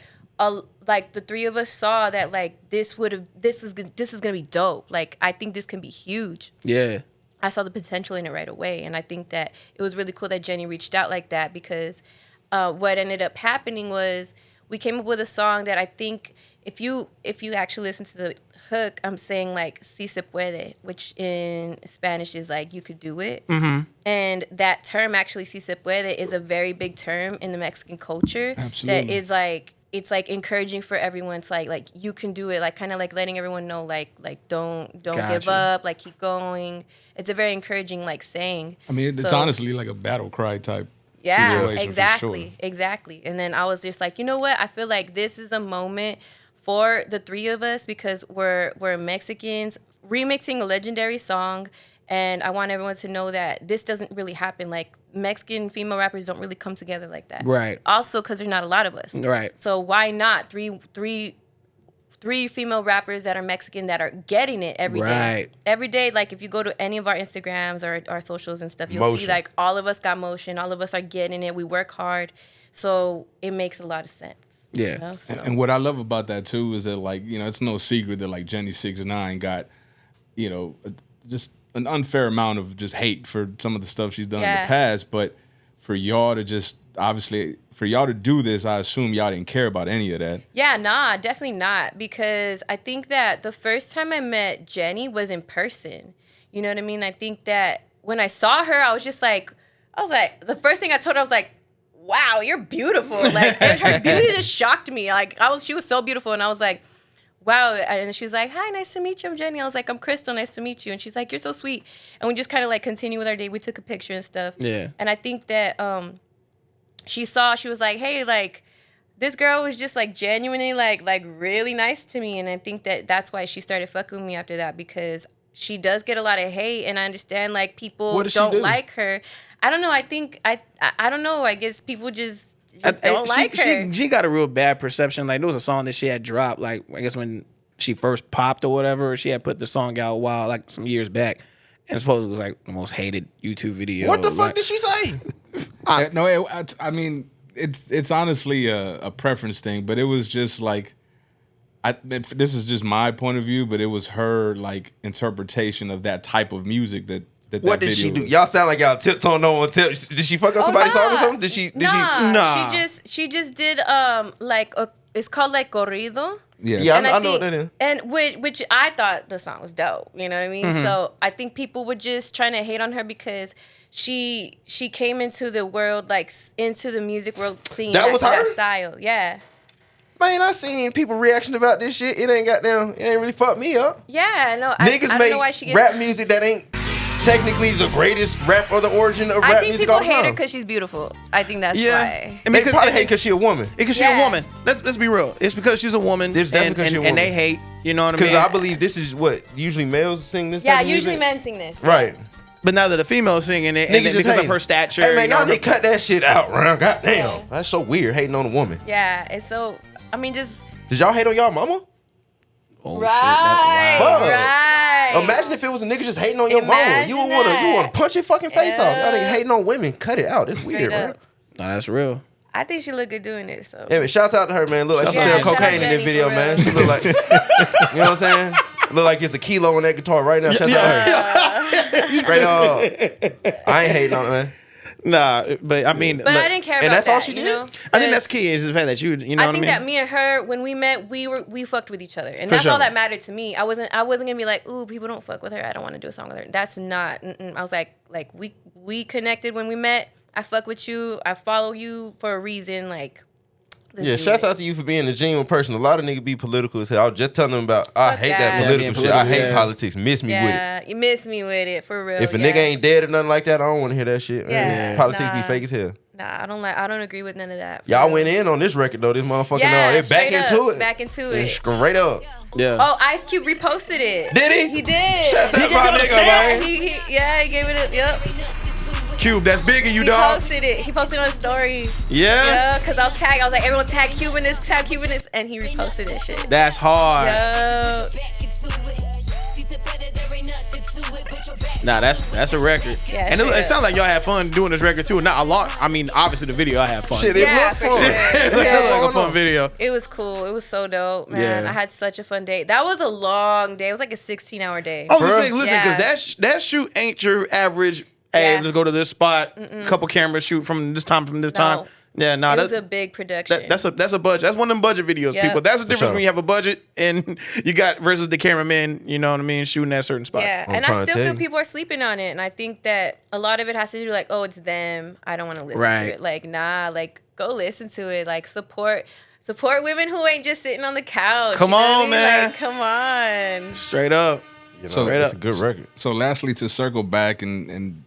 like the three of us saw that like this is gonna be dope. Like I think this can be huge. Yeah. I saw the potential in it right away, and I think that it was really cool that Jenny reached out like that because what ended up happening was we came up with a song that I think if you actually listen to the hook, I'm saying like "si se puede," which in Spanish is like you could do it, and that term actually "si se puede" is a very big term in the Mexican culture. Absolutely. That is like it's like encouraging for everyone to like you can do it, like kind of like letting everyone know like don't give up, like keep going. It's a very encouraging like saying. I mean, it's honestly like a battle cry type situation. Exactly, for sure. exactly. And then I was just like, you know what? I feel like this is a moment for the three of us because we're Mexicans remixing a legendary song. And I want everyone to know that this doesn't really happen. Like, Mexican female rappers don't really come together like that. Right. Also, because there's not a lot of us. Right. So why not three female rappers that are Mexican that are getting it every day? Right. Every day, like, if you go to any of our Instagrams or our socials and stuff, you'll see, like, all of us got motion. All of us are getting it. We work hard. So it makes a lot of sense. Yeah. You know? So. And what I love about that, too, is that, like, you know, it's no secret that, like, Jenny 6ix9ine got, you know, just an unfair amount of just hate for some of the stuff she's done in the past, but for y'all to just obviously for y'all to do this, I assume y'all didn't care about any of that. Yeah, nah, definitely not, because I think that the first time I met Jenny was in person. You know what I mean? I think that when I saw her, I was like, the first thing I told her, I was like, wow, you're beautiful. Like, and her beauty just shocked me. Like, she was so beautiful, and I was like, wow. And she was like, hi, nice to meet you. I'm Jenny. I was like, I'm Krystall. Nice to meet you. And she's like, you're so sweet. And we just kind of like continue with our day. We took a picture and stuff. Yeah. And I think that she was like, hey, like, this girl was just like genuinely like really nice to me. And I think that that's why she started fucking with me after that, because she does get a lot of hate. And I understand like people don't like her. I don't know. I think, I don't know. I guess people just don't like her. She got a real bad perception. Like, there was a song that she had dropped, like, I guess when she first popped or whatever. She had put the song out like some years back, and supposedly it was like the most hated YouTube video. What the fuck did she say? I mean, it's honestly a preference thing, but it was just like, this is just my point of view, but it was her like interpretation of that type of music that what did she do? Y'all sound like y'all tiptoeing on one tip. Did she fuck up somebody's song or something? Did she? Nah. She just did like it's called like corrido. Yeah, I know what that is. And which I thought the song was dope. You know what I mean? Mm-hmm. So I think people were just trying to hate on her because she came into the world, like into the music world, singing that style. Yeah. Man, I seen people reaction about this shit. It ain't really fucked me up. Yeah, no. Niggas I don't know why she gets rap music that ain't technically the greatest rap or the origin of rap music. I think people hate her because she's beautiful. I think that's why. And they probably hate because she a woman. Because she's a woman. Let's be real. It's because she's a woman. And they hate. You know what I mean? Because I believe this is what usually males sing this. Yeah, usually men sing this. Right. But now that a female singing it, and because of her stature, hey man, y'all need to cut that shit out, bro. Goddamn, that's so weird hating on a woman. Yeah, it's so. I mean, just. Did y'all hate on y'all mama? Oh right, shit! Right. Imagine if it was a nigga just hating on your mama. You would want to punch your fucking face off. Y'all nigga hating on women. Cut it out. It's weird, bro. No, that's real. I think she look good doing it. So. Yeah, man, shouts out to her, man. Look like she sell cocaine in this video, man. She look like, you know what I'm saying? Look like it's a kilo on that guitar right now. Shouts out to her. Straight up. I ain't hating on it, man. Nah, but I mean, but I didn't care about that. And that's all she did. You know? I think that's key is the fact that you know what I mean. I think that me and her, when we met, we fucked with each other, and that's all that mattered to me. I wasn't gonna be like, ooh, people don't fuck with her. I don't want to do a song with her. That's not. I was like we connected when we met. I fuck with you. I follow you for a reason. Like. Yeah, shouts out to you for being a genuine person. A lot of niggas be political as hell. I was just telling them about, I hate that political shit. I hate politics. Miss me with it. Yeah, you miss me with it, for real. If a nigga ain't dead or nothing like that, I don't want to hear that shit. Yeah. Politics be fake as hell. Nah, I don't agree with none of that. Y'all went in on this record though. This motherfucking it back into it. Back into it. Straight up. Yeah. Oh, Ice Cube reposted it. Did he? He did. Shouts out my nigga, man. He gave it a yep. Cube, that's big of you, dog. He posted it on his story. Yeah? Because I was tagged. I was like, everyone tag Cube in this, and he reposted that shit. That's hard. Yo. Nah, that's a record. Yeah, and it sounds like y'all had fun doing this record too. Not a lot. I mean, obviously the video I had fun. Shit, it looked fun. It looked like a fun video. It was cool. It was so dope, man. I had such a fun day. That was a long day. It was like a 16-hour day. I was gonna say, listen, because that shoot ain't your average. Hey, let's go to this spot. Couple cameras, shoot from this time. Yeah, no, it was a big production. That's a budget. That's one of them budget videos, people. That's the difference when you have a budget and you got versus the cameraman. You know what I mean, shooting at certain spots. Yeah, and I still feel people are sleeping on it, and I think that a lot of it has to do like, oh, it's them. I don't want to listen to it. Like, nah, like go listen to it. Like support support women who ain't just sitting on the couch. Come you know what I on, mean? man. Like, come on. Straight up. So it's a good record. So lastly, to circle back and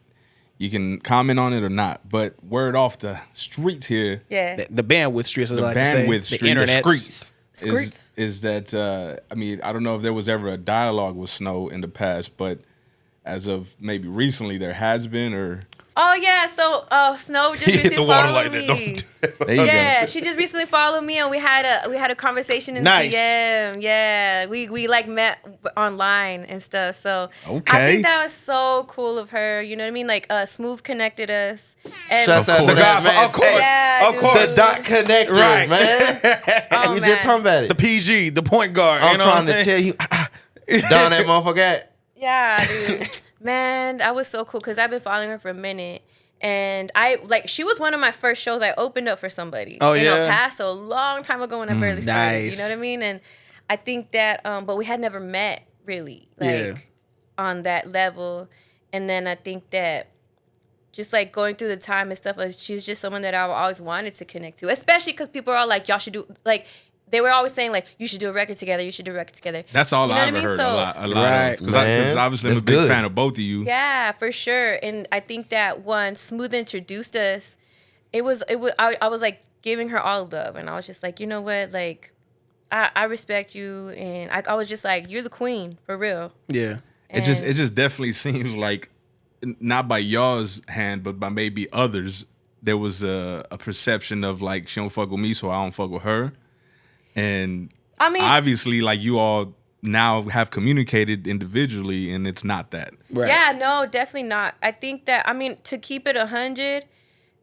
you can comment on it or not, but word off the streets here. Yeah. The bandwidth streets, as I The like to say. bandwidth The streets. internet. Streets. Is that I mean, I don't know if there was ever a dialogue with Snow in the past, but as of maybe recently there has been, or Oh yeah, so Snow just He hit recently the water followed like that. me. there you Yeah, go. she just recently followed me, and we had a conversation in Nice. the DM. Yeah, we like met online and stuff. So I Okay. think that was so cool of her. You know what I mean? Like Smooth connected us. And Shouts out to course. that man. Of course. Yeah, Of dude. course. The dot connector, Right. man. Oh, we man. just talking about it. The PG, the point guard. I'm you know trying what to tell you, down that motherfucker at. Yeah, dude. Man, that was so cool because I've been following her for a minute. And she was one of my first shows I opened up for somebody. Oh, in yeah? El Paso a long time ago when I barely started. Nice. You know what I mean? And I think that, but we had never met really, Yeah. on that level. And then I think that just like going through the time and stuff, she's just someone that I've always wanted to connect to, especially because people are all like, y'all should do, like, they were always saying, like, you should do a record together, you should do a record together. That's all You know I what ever I mean? heard So- a lot Right. of. Because Man, obviously I'm a that's big good. fan of both of you. Yeah, for sure. And I think that one Smooth introduced us. I was like giving her all love, and I was just like, you know what, like, I respect you, and I was just like, you're the queen for real. Yeah. It just definitely seems like not by y'all's hand, but by maybe others, there was a perception of like she don't fuck with me, so I don't fuck with her. And I mean, obviously, like you all now have communicated individually, and it's not that. Right. yeah, no, definitely not. I think that, I mean, to keep it 100,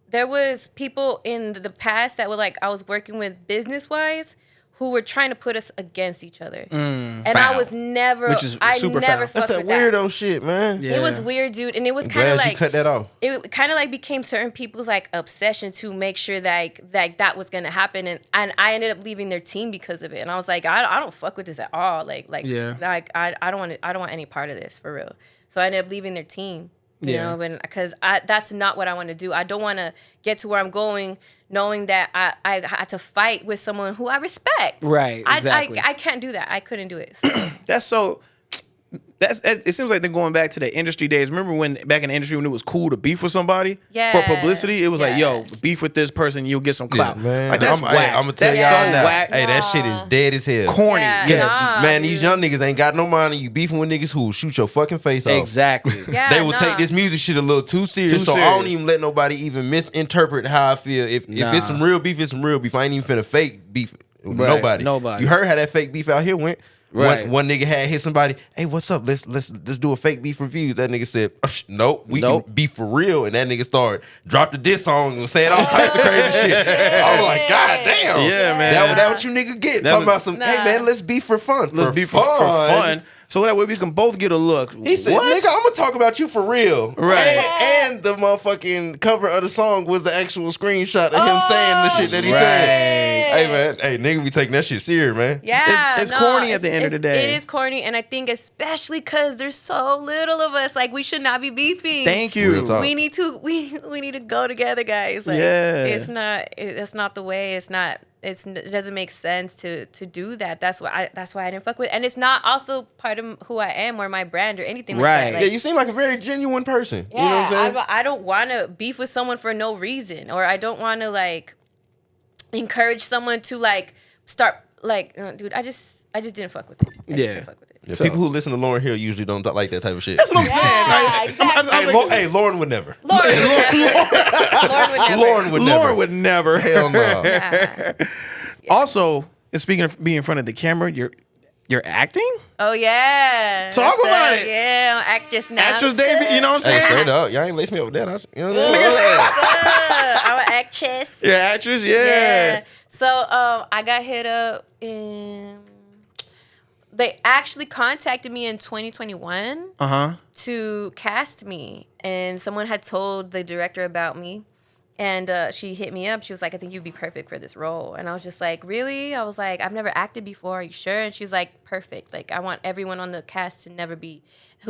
there was people in the past that were like, I was working with business-wise, who were trying to put us against each other. And I Foul. was never, Which is I super never foul. fucked That's that with weirdo shit, man. Yeah. It was weird, dude. And it was I'm kind of glad like, you cut that off. it kind of like became certain people's like obsession to make sure that was gonna happen, and I ended up leaving their team because of it. And I was like, I don't fuck with this at all. Yeah. I don't want any part of this for real. So I ended up leaving their team. You Yeah. know, because that's not what I want to do. I don't want to get to where I'm going knowing that I had to fight with someone who I respect. Right, exactly. I can't do that. I couldn't do it. So. That's so. It seems like they're going back to the industry days. Remember when back in the industry when it was cool to beef with somebody Yeah. for publicity? It was like, yo, Yes. beef with this person, you'll get some clout. Man, Like that's whack. I'm gonna tell That's y'all so now. whack. Hey, that shit is dead as hell. Corny. Yeah, Yes. nah, Man, these dude. young niggas ain't got no mind, and you beefing with niggas who will shoot your fucking face off. Exactly. Yeah, They will nah. take this music shit a little too serious, Too so I don't serious. even let nobody even misinterpret how I feel. If it's some real beef, it's some real beef. I ain't even finna fake beef with Right, nobody. nobody. You heard how that fake beef out here went. Right. One nigga had hit somebody. Hey, what's up? Let's do a fake beef reviews. That nigga said, nope, we Nope. can be for real. And that nigga started dropped the diss song and was saying all types of crazy shit. I was like, God damn. Yeah, man. That what you nigga get. That Talking was- about some, hey Nah. man, let's be for fun. Let's be for fun. So that way we can both get a look. He said, What? nigga, I'm gonna talk about you for real. Right. And the motherfucking cover of the song was the actual screenshot of him saying the shit that he said. Hey man, hey nigga be taking that shit serious, man. Yeah, It's corny at the end of the day. It is corny, and I think especially because there's so little of us, like we should not be beefing. Thank you. Real talk. We need to go together, guys. Like, Yeah. that's not the way. It doesn't make sense to do that. That's why I didn't fuck with. And it's not also part of who I am or my brand or anything like Right. that. Yeah, you seem like a very genuine person. Yeah, you know what I'm saying? I don't want to beef with someone for no reason, or I don't want to like encourage someone to like start like, dude. I just didn't fuck with it. I just Yeah. didn't fuck with it. Yeah, So- people who listen to Lauryn Hill usually don't like that type of shit. That's what I'm saying. Yeah, Like, exactly. Hey, Lauren would never. Lord would never. Lauren would never. Lauren would never. Hell no. Nah. Also, speaking of being in front of the camera, you're acting? Oh yeah. Talk What's about up? it. Yeah, I'm actress now. Actress David, you know what I'm Hey, saying? straight up. Y'all ain't lace me up with that. You know what I'm saying? I'm an actress. You're an actress, yeah. Yeah. So I got hit up in. They actually contacted me in 2021 Uh-huh. to cast me, and someone had told the director about me, And she hit me up. She was like, I think you'd be perfect for this role. And I was just like, really? I was like, I've never acted before. Are you sure? And she's like, perfect. Like, I want everyone on the cast to never be,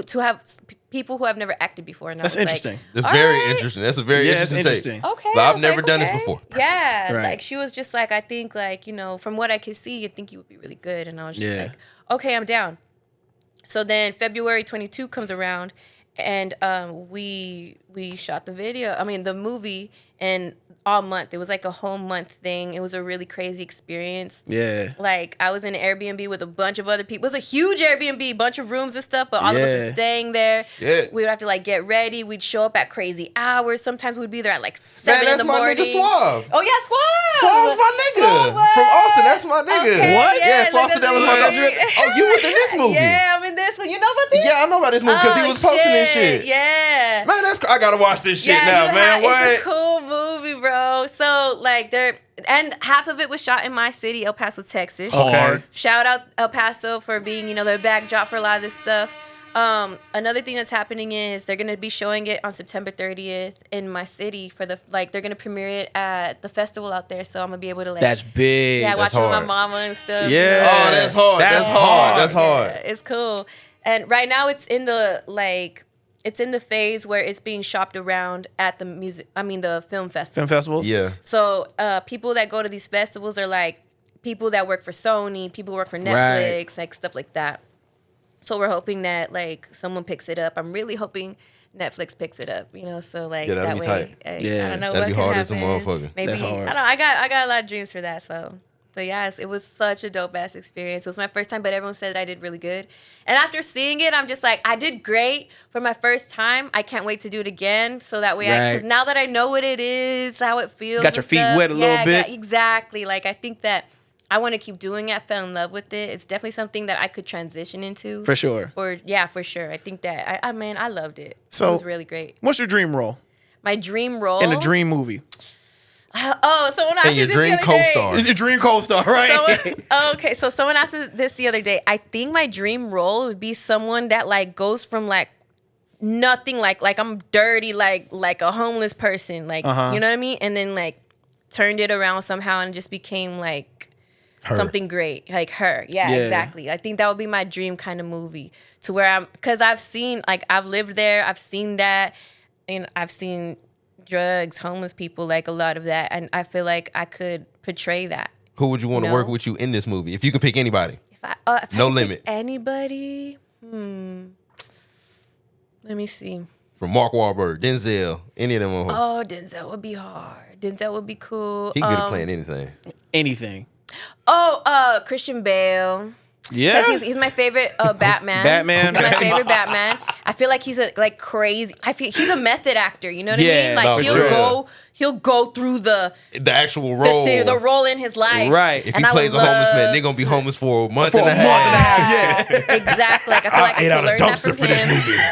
to have people who have never acted before. And That's interesting. That's very interesting. That's a very interesting. take. Okay. But I I've was never like, done this okay. before. Yeah. Right. Like, she was just like, I think, like, you know, from what I could see, I think you would be really good. And I was just Yeah. like, okay, I'm down. So then February 22 comes around, and we shot the movie, and all month. It was like a whole month thing. It was a really crazy experience. Yeah. Like, I was in an Airbnb with a bunch of other people. It was a huge Airbnb, bunch of rooms and stuff, but all of us were staying there. Yeah. We would have to, like, get ready. We'd show up at crazy hours. Sometimes we'd be there at, like, 7 Man, in the that's my morning. nigga Suave. Oh, yeah, Suave. Suave's my nigga. Suave, what? From Austin. That's my nigga. Okay, What? Yeah, look Suave at said that was my this nigga. movie. Oh, you was in this movie. Yeah, I'm in this one. You know about this? Yeah, I know about this movie because he was posting this shit. Yeah. Man, I gotta watch this shit Yeah, now, you man. have- What? It's a cool movie, bro. So, like, and half of it was shot in my city, El Paso, Texas. Hard. Shout out El Paso for being, you know, the backdrop for a lot of this stuff. Another thing that's happening is they're gonna be showing it on September 30th in my city for they're gonna premiere it at the festival out there. So I'm gonna be able to, like, That's big. yeah, That's watch with my hard. mama and stuff. Yeah. you know? Oh, that's hard. That's hard. That's hard. Yeah, it's cool. And right now it's in the phase where it's being shopped around at the film festival. Film festivals? Yeah. So people that go to these festivals are like people that work for Sony, people who work for Netflix, Right. like stuff like that. So we're hoping that, like, someone picks it up. I'm really hoping Netflix picks it up, you know. So, like, Yeah, that'd that be way, tight. Yeah, I don't know that'd what be could hard as a happen. motherfucker. Maybe That's hard. I don't know. I got a lot of dreams for that. So, but yes, it was such a dope ass experience. It was my first time, but everyone said that I did really good. And after seeing it, I'm just like, I did great for my first time. I can't wait to do it again. So that way, because now that I know what it is, how it feels, Got your and feet stuff, wet a little bit. Exactly. Like, I think that I want to keep doing it. I fell in love with it. It's definitely something that I could transition into. For sure. For sure. I think that I loved it. So- it was really great. What's your dream role My dream role in a dream movie? Oh, someone asked And me your this dream the other day. co-star. Your dream co-star, right? Okay, so someone asked me this the other day. I think my dream role would be someone that, like, goes from, like, nothing, like I'm dirty, like a homeless person, like, you know what I mean, and then, like, turned it around somehow and just became, like, something great, like her. Yeah, exactly. I think that would be my dream kind of movie, to where because I've seen, like, I've lived there, I've seen that, and I've seen drugs, homeless people, like, a lot of that, and I feel like I could portray that. Who would you want to work with you in this movie? If you could pick anybody. If I No had to limit. pick anybody, let me see. From Mark Wahlberg, Denzel, any of them. Oh, Denzel would be hard. Denzel would be cool. He good at playing anything. Anything. Oh, Christian Bale. Yeah. Because he's my favorite Batman. Batman. He's my favorite Batman. I feel like he's crazy. I feel he's a method actor. You know what I Yeah, mean? Like, no, for sure. he'll go through the actual role. the role in his life. Right. If And he I plays a would homeless man, love they're gonna be to- homeless for a month For and a a month and a half. half, yeah. Exactly. Like, I feel like I ate could out a learn that dumpster from for this him. movie.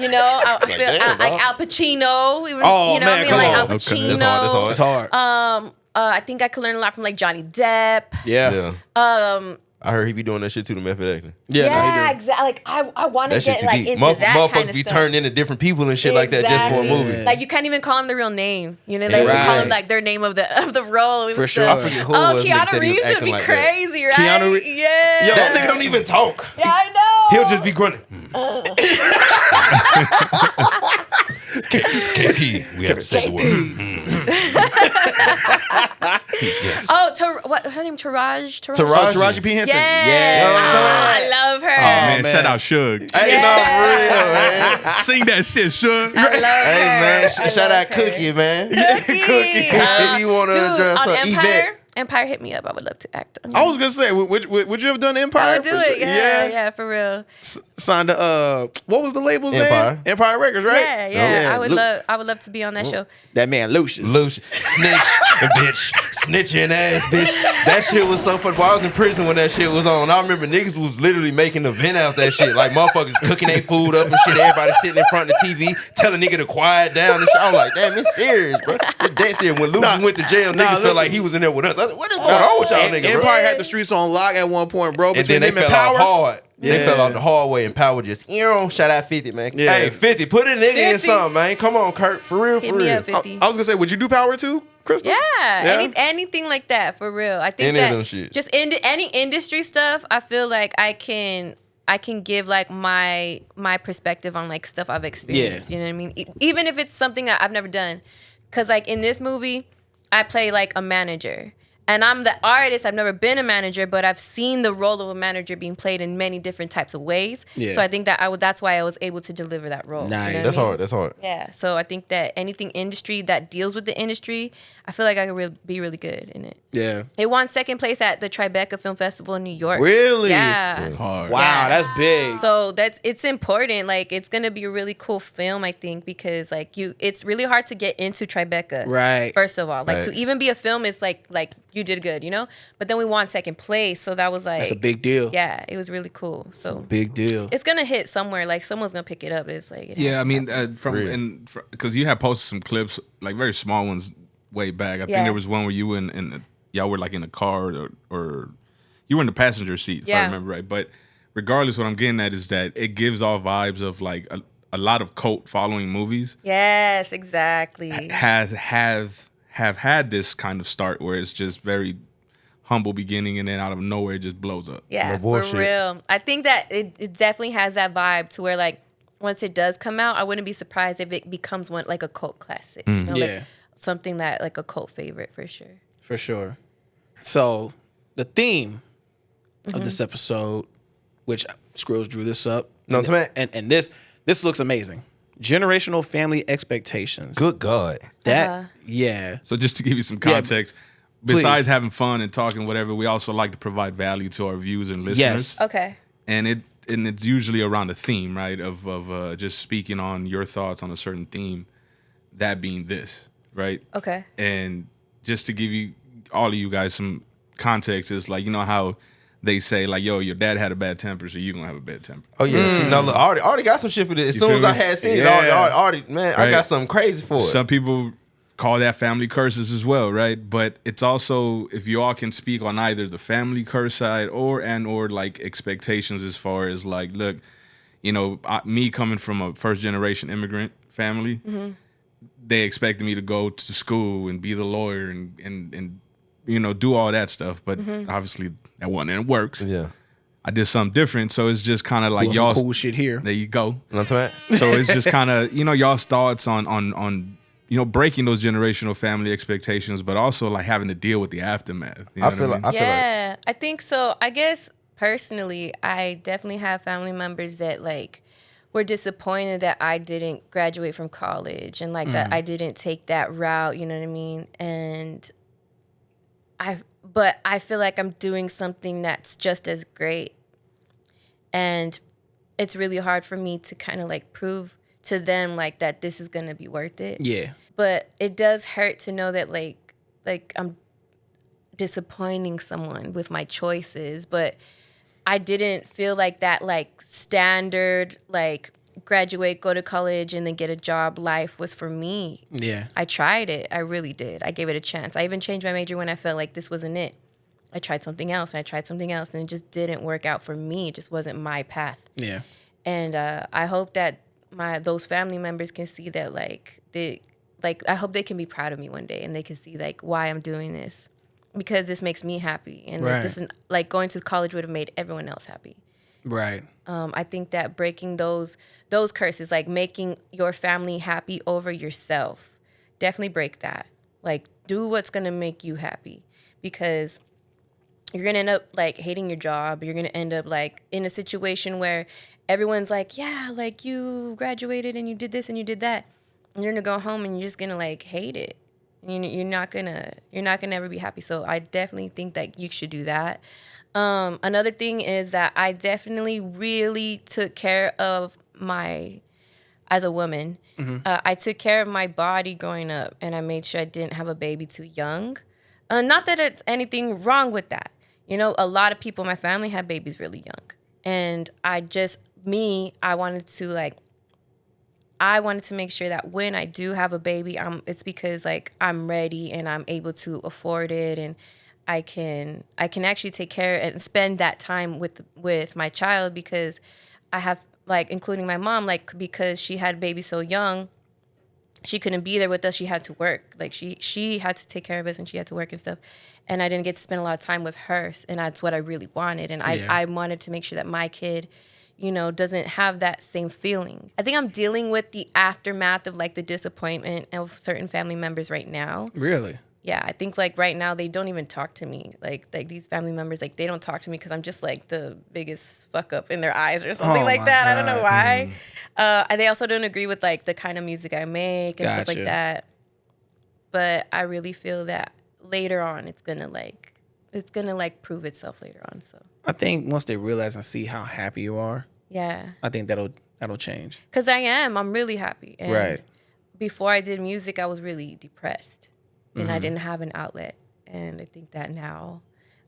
You know, I feel damn, like dog. Al Pacino. Even, Oh, you know man, what I mean? come Like on. Al Okay. Pacino. That's hard. It's hard. I think I could learn a lot from, like, Johnny Depp. Yeah. Yeah. I heard he be doing that shit too, the method acting. Yeah. no, he do. Exactly. Like, I want to That shit get, too like, deep. into that Motherfuckers kind of be stuff. turned into different people and shit like that just for a Exactly. movie. Like, you can't even call them the real name. You know, like, you call them, like, their name of the role. and For stuff. sure. I forget who it was that Keanu said he was Reeves would acting be like that. crazy, right? Keanu Reeves- Yeah. Yo, That nigga don't even talk. Yeah, I know. He'll just be grunting. KP, we have to say the word. Yes. Oh, what's her name? Taraji? Taraji P. Henson. Yeah. I love her. Oh, man, man. shout out Suge. Hey, Yeah. no, for real, man. Sing that shit, Suge. I love her. Hey man, I shout love out her. Cookie, man. Cookie. If you want to Dude, dress on up, Empire, Empire hit me up. I would love to act on. I was gonna say, would you have done Empire? I would do for it. sure? Yeah, for real. Signed to what was the label's Empire. name? Empire Records, right? Yeah. I would Lu- love. I would love to be on that show. That man Lucius. Lucius, snitch. bitch, snitching ass bitch. That shit was so funny. Boy, I was in prison when that shit was on. I remember niggas was literally making an event out that shit. Like motherfuckers cooking their food up and shit. Everybody sitting in front of the TV telling nigga to quiet down and shit. I was like, damn, it's serious, bro. It's dead serious. When Lucius went to jail, niggas felt like he was in there with us. I was like, what is going on with y'all niggas, bro? Empire had the streets on lock at one point, bro. And then they fell out hard. Yeah. They fell out the hard way and Power just, shout out 50, man. Yeah. Hey, 50, put a nigga in something, man. Come on, Kurt. For real, Hit for me real. up, 50. I was gonna say, would you do Power too, Krystall? Yeah. Anything like that, for real. I think Any of them that shit. just any industry stuff, I feel like I can give like my perspective on like stuff I've experienced. Yeah. You know what I mean? Even if it's something that I've never done. Cause like in this movie, I play like a manager. And I'm the artist. I've never been a manager, but I've seen the role of a manager being played in many different types of ways. Yeah. So I think that that's why I was able to deliver that role. Nice. You know what That's I mean? hard. That's hard. Yeah. So I think that anything industry that deals with the industry, I feel like I could be really good in it. Yeah. It won second place at the Tribeca Film Festival in New York. Really? Yeah. Hard. Wow, Yeah. that's big. So it's important. Like it's gonna be a really cool film, I think, because like it's really hard to get into Tribeca. Right. First of all, like to Facts. even be a film is like you did good, you know. But then we won second place, so that was like That's a big deal. Yeah, it was really cool. So Big deal. it's gonna hit somewhere. Like someone's gonna pick it up. It's like Yeah, I mean, because you had posted some clips, like very small ones, way back. I think Yeah. there was one where you y'all were like in a car or you were in the passenger seat, if I Yeah. remember right. But regardless, what I'm getting at is that it gives all vibes of like a lot of cult following movies Yes, exactly. have had this kind of start where it's just very humble beginning and then out of nowhere it just blows up. Yeah, No for bullshit. real. I think that it definitely has that vibe to where like once it does come out, I wouldn't be surprised if it becomes one like a cult classic. You know, Yeah. like something that like a cult favorite for sure. For sure. So the theme Mm-hmm. of this episode, which Skrills drew this up. No, to me. And this looks amazing. Generational family expectations. Good God. That yeah. So just to give you some context, please. besides having fun and talking whatever, we also like to provide value to our viewers and listeners. Yes. Okay. And it's usually around a theme, right? Of just speaking on your thoughts on a certain theme, that being this, right? Okay. And just to give you all of you guys some context, is like, you know how they say like, yo, your dad had a bad temper, so you're gonna have a bad temper. Oh yeah, see, no, look, I already got some shit for this. As You soon feel as I me? had seen Yeah. it, already, man, I Right. got something crazy for it. Some people call that family curses as well, right? But it's also, if you all can speak on either the family curse side or like expectations as far as like, look, you know, me coming from a first generation immigrant family, they expected me to go to school and be the lawyer and you know, do all that stuff. But obviously that wasn't, and it works. Yeah, I did something different. So it's just kind of like Doing y'all some cool shit here. There you go. you know what I'm saying? So it's just kind of, you know, y'all's thoughts on you know, breaking those generational family expectations, but also like having to deal with the aftermath. You know I what feel mean? like I feel like Yeah, I think so. I guess personally, I definitely have family members that like were disappointed that I didn't graduate from college and like that I didn't take that route, you know what I mean? And but I feel like I'm doing something that's just as great. And it's really hard for me to kind of like prove to them like that this is going to be worth it. Yeah. But it does hurt to know that like I'm disappointing someone with my choices, but I didn't feel like that like standard like graduate, go to college and then get a job life was for me. Yeah. I tried it. I really did. I gave it a chance. I even changed my major when I felt like this wasn't it. I tried something else and I tried something else and it just didn't work out for me. It just wasn't my path. Yeah. And I hope that those family members can see that I hope they can be proud of me one day and they can see like why I'm doing this because this makes me happy and Right. like, this is like going to college would have made everyone else happy. Right. I think that breaking those curses, like making your family happy over yourself, definitely break that. Like do what's gonna make you happy because you're gonna end up like hating your job. You're gonna end up like in a situation where everyone's like, yeah, like you graduated and you did this and you did that. And you're gonna go home and you're just gonna like hate it. You're not gonna ever be happy. So I definitely think that you should do that. Another thing is that I definitely really took care of as a woman. I took care of my body growing up, and I made sure I didn't have a baby too young. Not that it's anything wrong with that. You know, a lot of people in my family had babies really young. And I wanted to make sure that when I do have a baby, it's because like I'm ready and I'm able to afford it, and I can actually take care and spend that time with my child, because I have, like, including my mom, like, because she had a baby so young, she couldn't be there with us. She had to work. Like, she had to take care of us, and she had to work and stuff. And I didn't get to spend a lot of time with her, and that's what I really wanted. And I wanted to make sure that my kid, you know, doesn't have that same feeling. I think I'm dealing with the aftermath of, like, the disappointment of certain family members right now. Really? Yeah, I think, like, right now they don't even talk to me. Like these family members, like, they don't talk to me because I'm just, like, the biggest fuck up in their eyes or something like that. God. I don't know why. They also don't agree with, like, the kind of music I make and stuff like that. But I really feel that later on it's gonna prove itself later on. So I think once they realize and see how happy you are, I think that'll change. Because I'm really happy. And right. Before I did music, I was really depressed. And I didn't have an outlet, and I think that now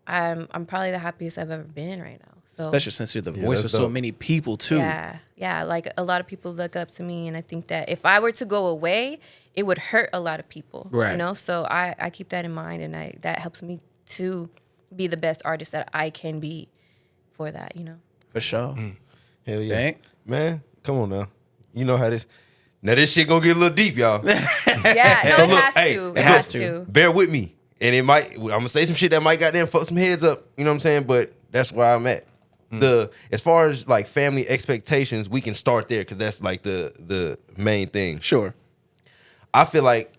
I'm probably the happiest I've ever been right now. So, especially since you're the voice of so many people too. Yeah. Like, a lot of people look up to me, and I think that if I were to go away, it would hurt a lot of people. Right. You know, so I keep that in mind, and that helps me to be the best artist that I can be for that. You know. For sure. Hell yeah, Bank? Man. Come on now. You know how this. Now this shit gonna get a little deep, y'all. Yeah, So it look, has hey, to. look, It has to. Bear with me. And I'm gonna say some shit that might goddamn fuck some heads up. You know what I'm saying? But that's where I'm at. As far as like family expectations, we can start there because that's like the main thing. Sure. I feel like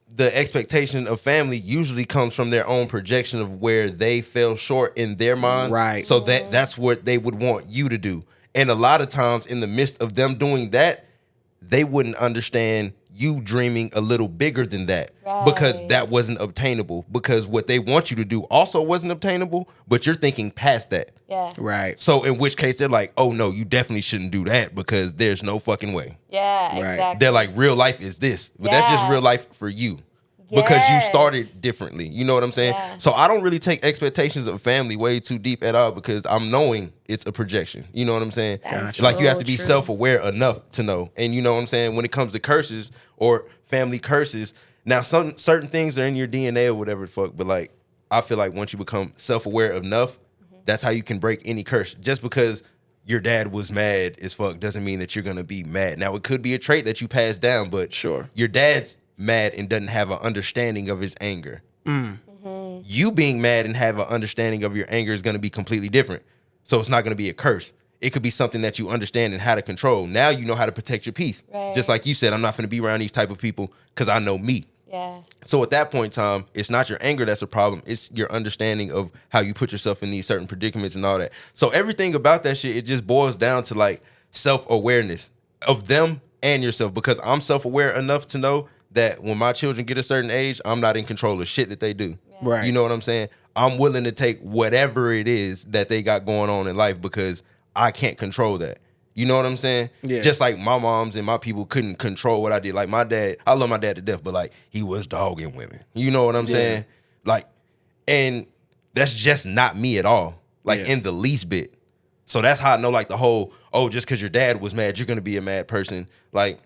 the expectation of family usually comes from their own projection of where they fell short in their mind. Right. So that's what they would want you to do. And a lot of times in the midst of them doing that, they wouldn't understand you dreaming a little bigger than that because that wasn't obtainable, because what they want you to do also wasn't obtainable, but you're thinking past that. Yeah. Right. So in which case they're like, oh no, you definitely shouldn't do that because there's no fucking way. Yeah, Right. exactly. They're like, real life is this, but that's just real life for you. Because you started differently. You know what I'm saying? Yeah. So I don't really take expectations of family way too deep at all because I'm knowing it's a projection. You know what I'm saying? That's Like you have so to be true. self-aware enough to know. And you know what I'm saying? When it comes to curses or family curses, now certain things are in your DNA or whatever the fuck, but like I feel like once you become self-aware enough, that's how you can break any curse. Just because your dad was mad as fuck doesn't mean that you're gonna be mad. Now it could be a trait that you pass down, but Sure. your dad's mad and doesn't have an understanding of his anger. You being mad and have an understanding of your anger is going to be completely different. So it's not going to be a curse. It could be something that you understand and how to control. Now you know how to protect your peace. Right. Just like you said, I'm not going to be around these type of people because I know me. Yeah. So at that point in time, it's not your anger that's a problem. It's your understanding of how you put yourself in these certain predicaments and all that. So everything about that shit, it just boils down to like self-awareness of them and yourself, because I'm self-aware enough to know that when my children get a certain age, I'm not in control of shit that they do. Right. You know what I'm saying? I'm willing to take whatever it is that they got going on in life because I can't control that. You know what I'm saying? Yeah. Just like my moms and my people couldn't control what I did. Like my dad, I love my dad to death, but like he was dogging women. You know what I'm saying? Like, and that's just not me at all. Like in the least bit. So that's how I know like the whole, oh, just because your dad was mad, you're going to be a mad person. Like,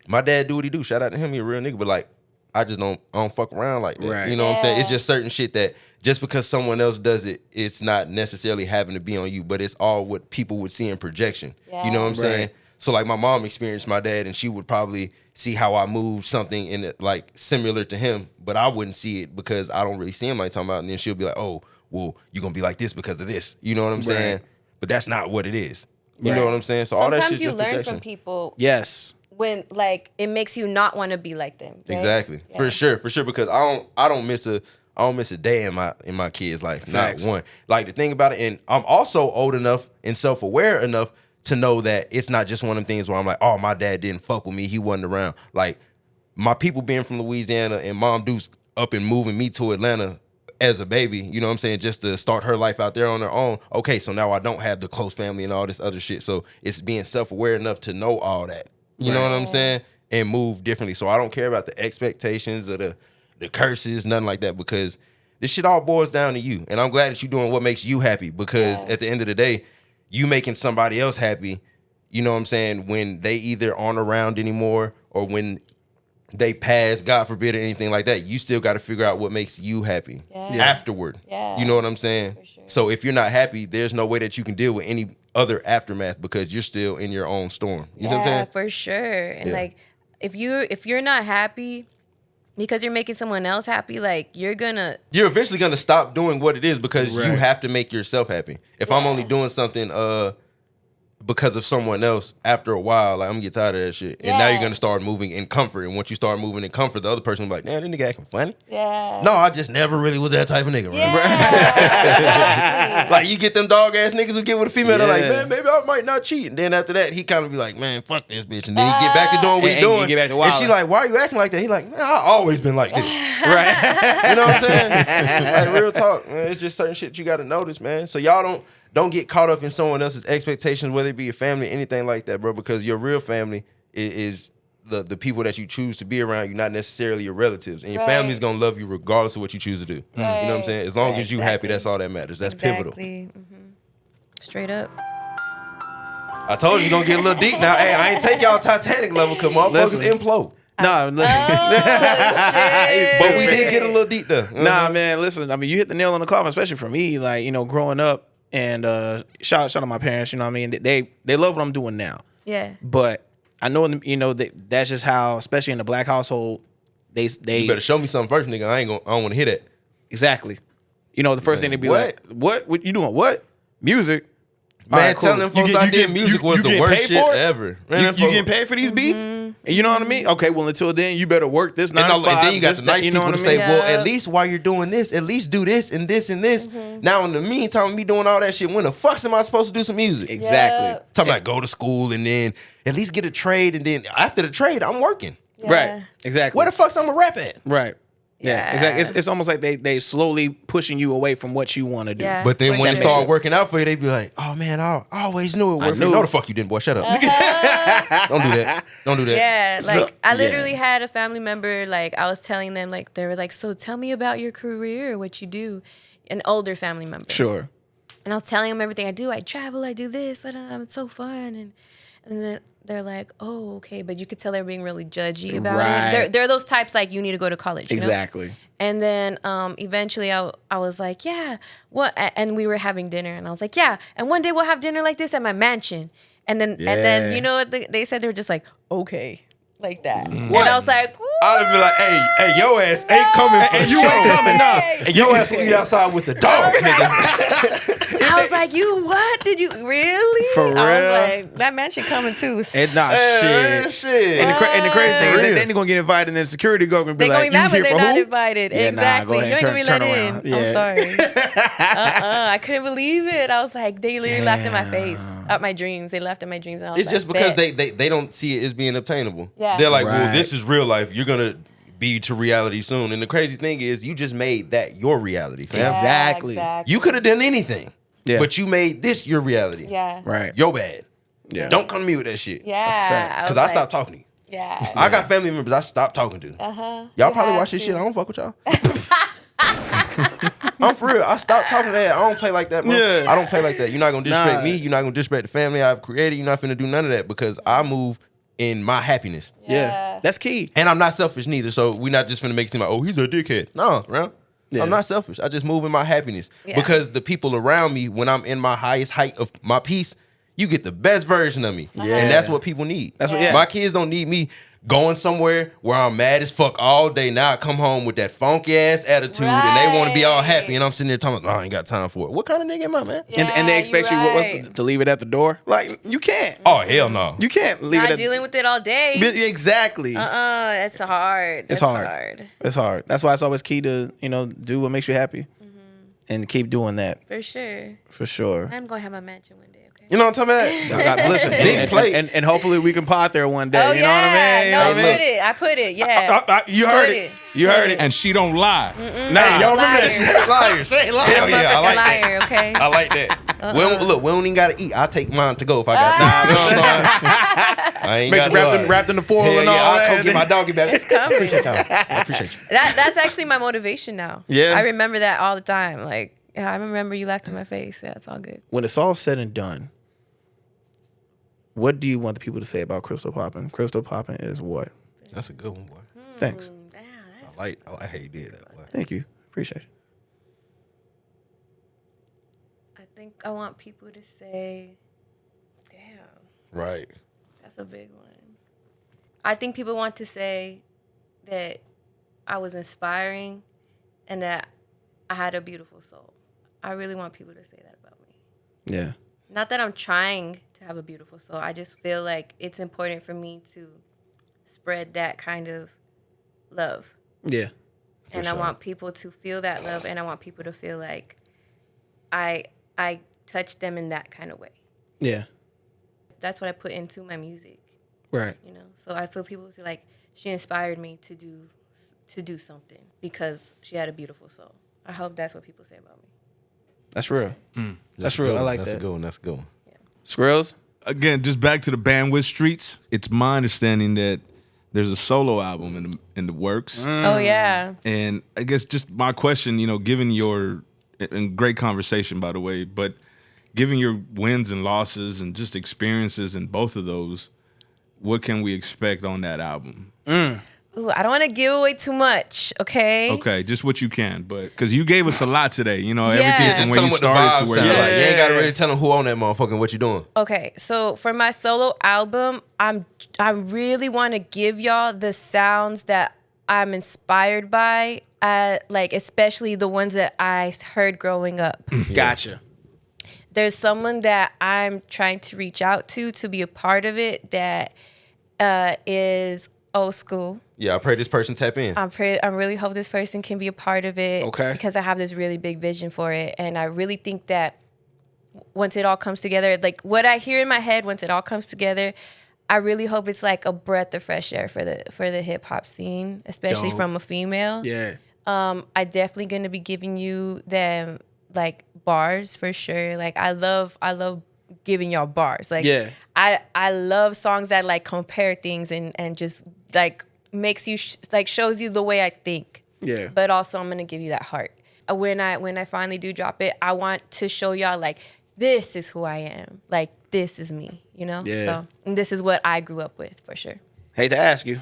my dad do what he do. Shout out to him. He a real nigga. But like, I don't fuck around like that. Right. You know what I'm saying? It's just certain shit that just because someone else does it, it's not necessarily having to be on you, but it's all what people would see in projection. You know what I'm saying? So like my mom experienced my dad and she would probably see how I moved something in it like similar to him, but I wouldn't see it because I don't really see him like talking about. And then she'll be like, oh, well, you're going to be like this because of this. You know what I'm saying? But that's not what it is. You know what I'm saying? So all that Sometimes shit you just learn projection. from people Yes. when like it makes you not want to be like them. Right? Exactly. Yeah. For sure. Because I don't miss a day in my kids' life. Facts. Not one. Like the thing about it, and I'm also old enough and self-aware enough to know that it's not just one of them things where I'm like, oh, my dad didn't fuck with me. He wasn't around. Like my people being from Louisiana and Mom Deuce up and moving me to Atlanta as a baby, you know what I'm saying, just to start her life out there on her own. Okay, so now I don't have the close family and all this other shit. So it's being self-aware enough to know all that. You know what I'm saying? And move differently. So I don't care about the expectations or the curses, nothing like that, because this shit all boils down to you. And I'm glad that you're doing what makes you happy, because at the end of the day, you making somebody else happy, you know what I'm saying, when they either aren't around anymore or when they pass, God forbid, or anything like that, you still got to figure out what makes you happy afterward. Yeah. You know what I'm saying? Sure. So if you're not happy, there's no way that you can deal with any other aftermath because you're still in your own storm. You know what I'm saying? For sure. And like, if you're not happy because you're making someone else happy, like you're eventually gonna stop doing what it is because you have to make yourself happy. If I'm only doing something because of someone else, after a while, like I'm gonna get tired of that shit. And now you're gonna start moving in comfort. And once you start moving in comfort, the other person will be like, damn, this nigga acting funny. Yeah. No, I just never really was that type of nigga, right? Like you get them dog ass niggas who get with a female, they're like, man, maybe I might not cheat. And then after that, he kind of be like, man, fuck this bitch. And then he get back to doing what he's doing. Get back to and she like, why are you acting like that? He like, man, I always been like this. Right. You know what I'm saying? Like real talk, man. It's just certain shit you gotta notice, man. So y'all don't get caught up in someone else's expectations, whether it be your family, anything like that, bro, because your real family is the people that you choose to be around you, not necessarily your relatives. And your family's going to love you regardless of what you choose to do. Right. You know what I'm saying? As long as you happy, that's all that matters. That's pivotal. Mm-hmm. Straight up. I told you you're going to get a little deep now. Hey, I ain't take y'all Titanic level because motherfuckers implode. No, listen. But we did get a little deep though. Nah, man, listen. I mean, you hit the nail on the coffin, especially for me. Like, you know, growing up, and shout out to my parents. You know what I mean? They love what I'm doing now. Yeah. But I know, you know, that's just how, especially in the black household, they you better show me something first, nigga. I don't want to hear that. Exactly. You know, the first thing they'd be like, what you doing? What? Music? Man, right, cool. Telling folks I did music was the worst shit ever. Man, you getting paid for these beats? And you know what I mean? Okay, well, until then, you better work this 9 to 5. And then you got the nice people to say, well, at least while you're doing this, at least do this and this and this. Now, in the meantime, me doing all that shit, when the fuck am I supposed to do some music? Exactly. Talking about go to school and then at least get a trade, and then after the trade, I'm working. Right. Exactly. Where the fuck's I'm a rap at? Right. Yeah, exactly. It's almost like they slowly pushing you away from what you want to do. Yeah. But then when it start working out for you, they be like, "Oh man, I always knew it worked." No, the fuck you didn't, boy. Shut up. Don't do that. Don't do that. Yeah, like I literally had a family member. Like I was telling them, like they were like, "So tell me about your career, what you do." An older family member. Sure. And I was telling them everything I do. I travel. I do this. It's so fun. And then they're like, oh, okay. But you could tell they're being really judgy about it. They're those types like, you need to go to college. You exactly. know? And then eventually I was like, yeah. What? And we were having dinner. And I was like, yeah. And one day we'll have dinner like this at my mansion. And then you know what they said? They were just like, okay. Like that. What? And I was like, ooh. I'd be like, hey, your ass ain't coming for you ain't coming now. And your ass will eat outside with the dogs, nigga. I was like, you what? Did you really? For real? I was like, that mansion coming too. It's not shit. And the crazy thing is they ain't gonna get invited, and then security go and be like, you here for who? They're not invited. Yeah, exactly. Nah, go ahead, you ain't gonna be let in. Yeah. I'm sorry. I couldn't believe it. I was like, they literally laughed in my face. At my dreams. They laughed at my dreams. And I was it's just because they don't see it as being obtainable. Yeah. They're like, well, this is real life. You're gonna be to reality soon. And the crazy thing is, you just made that your reality, fam. Exactly. You could have done anything, but you made this your reality. Yeah. Right. Your bad. Yeah. Don't come to me with that shit. Yeah. That's a fact. Because I stopped talking to you. Yeah. I got family members I stopped talking to. Y'all probably watch this shit. I don't fuck with y'all. I'm for real. I stopped talking to that. I don't play like that, bro. Yeah. I don't play like that. You're not gonna disrespect me. You're not gonna disrespect the family I've created. You're not finna do none of that because I move in my happiness. Yeah. That's key. And I'm not selfish neither. So we're not just finna make it seem like, oh, he's a dickhead. No, bro. Yeah. I'm not selfish. I just move in my happiness. Yeah. Because the people around me, when I'm in my highest height of my peace, you get the best version of me. Yeah. And that's what people need. That's what my kids don't need me going somewhere where I'm mad as fuck all day. Now I come home with that funky ass attitude and they want to be all happy. And I'm sitting there talking, I ain't got time for it. What kind of nigga am I, man? Yeah, and they expect you to leave it at the door? Like, you can't. Oh, hell no. You can't leave it at dealing with it all day. Exactly. It's hard. It's hard. It's hard. That's why it's always key to, do what makes you happy. And keep doing that. For sure. For sure. I'm going to have my mansion one day, okay? You know what I'm talking about? Listen, Big plates. and hopefully we can pot there one day. Oh, you know what I mean? No, You know what I mean? I put it. Yeah. You heard Put it. You heard it. And she don't lie. Nah, y'all remember that? Liars. Hell yeah, I like that. Liar, okay? I like that. We don't even gotta eat. I'll take mine to go if I got time. You know what I'm saying? I ain't Make sure got wrapped in the foil and all I'll that. come get my doggy back. It's coming. Appreciate y'all. I appreciate you. That's actually my motivation now. Yeah. I remember that all the time. Like, yeah, I remember you laughed in my face. Yeah, it's all good. When it's all said and done, what do you want the people to say about Krystall Poppin? Krystall Poppin is what? That's a good one, boy. Thanks. Damn, I like how you did that, boy. Thank you. Appreciate it. I think I want people to say, damn, Right. that's a big one. I think people want to say that I was inspiring and that I had a beautiful soul. I really want people to say that about me. Yeah. Not that I'm trying to have a beautiful soul. I just feel like it's important for me to spread that kind of love. Yeah. And I want people to feel that love, and I want people to feel like I touch them in that kind of way. Yeah. That's what I put into my music, Right. you know. So I feel people say like she inspired me to do something because she had a beautiful soul. I hope that's what people say about me. That's real. That's real. I like That's that. a good one. That's a good one. Skrills? Again, just back to the bandwidth streets. It's my understanding that there's a solo album in the works. Oh yeah. And I guess just my question, given your and great conversation, by the way, but given your wins and losses and just experiences in both of those, what can we expect on that album? Ooh, I don't want to give away too much, okay? Okay, just what you can, but because you gave us a lot today, everything Yeah. from Just where tell you them what the started to vibe where sound you're like. like, You ain't gotta really tell them who on that motherfucker and what you doing. Okay, so for my solo album, I really want to give y'all the sounds that I'm inspired by, like especially the ones that I heard growing up. Gotcha. There's someone that I'm trying to reach out to be a part of it that is old school. Yeah, I pray this person tap in. I really hope this person can be a part of it. Okay. Because I have this really big vision for it, and I really think that once it all comes together, like what I hear in my head, once it all comes together, I really hope it's like a breath of fresh air for the hip hop scene, especially Dope. from a female. Yeah. I definitely gonna be giving you them like bars for sure. Like I love giving y'all bars. Like Yeah. I love songs that like compare things and just like makes you like shows you the way I think. Yeah. But also I'm gonna give you that heart. When I finally do drop it, I want to show y'all like this is who I am. Like this is me, Yeah. So and this is what I grew up with for sure. Hate to ask you.